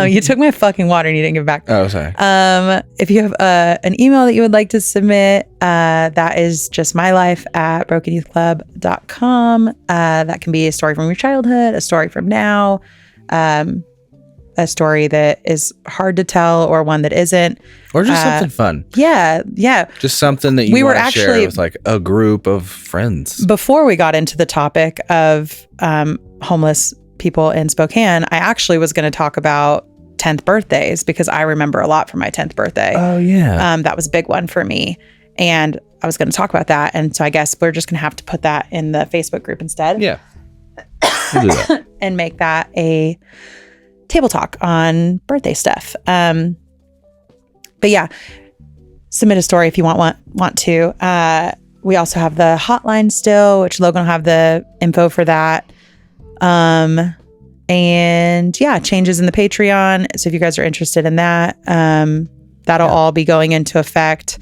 You took my fucking water and you didn't give it back. Oh, sorry. If you have an email that you would like to submit, that is just mylife@brokennouthclub.com. That can be a story from your childhood, a story from now, a story that is hard to tell or one that isn't. Or just something fun. Yeah. Just something that you want to share with like a group of friends. Before we got into the topic of homeless people in Spokane, I actually was going to talk about 10th birthdays because I remember a lot from my 10th birthday. Oh, yeah. That was a big one for me. And I was going to talk about that. And so I guess we're just going to have to put that in the Facebook group instead. Yeah. We'll do that. And make that a table talk on birthday stuff. But yeah, submit a story if you want to. We also have the hotline still, which Logan will have the info for that. And yeah, changes in the Patreon. So if you guys are interested in that, that'll all be going into effect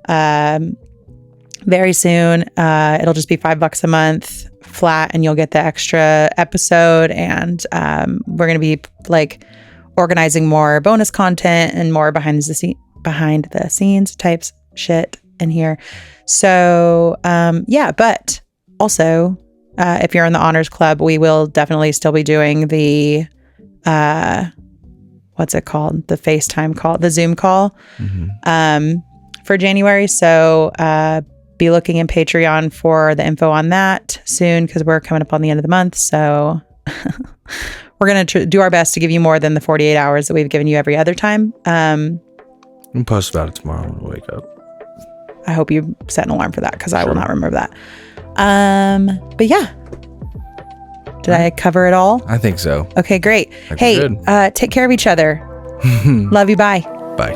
very soon. It'll just be $5 a month flat, and you'll get the extra episode. And we're going to be like organizing more bonus content and more behind the scenes types shit in here. So yeah, but also if you're in the Honors Club, we will definitely still be doing the what's it called? The FaceTime call, the Zoom call for January. So be looking in Patreon for the info on that soon, because we're coming up on the end of the month. So we're going to do our best to give you more than the 48 hours that we've given you every other time. We'll post about it tomorrow when we wake up. I hope you set an alarm for that, because I will not remember that. But yeah. Did I cover it all? I think so. Okay, great. Hey, take care of each other. Love you. Bye. Bye.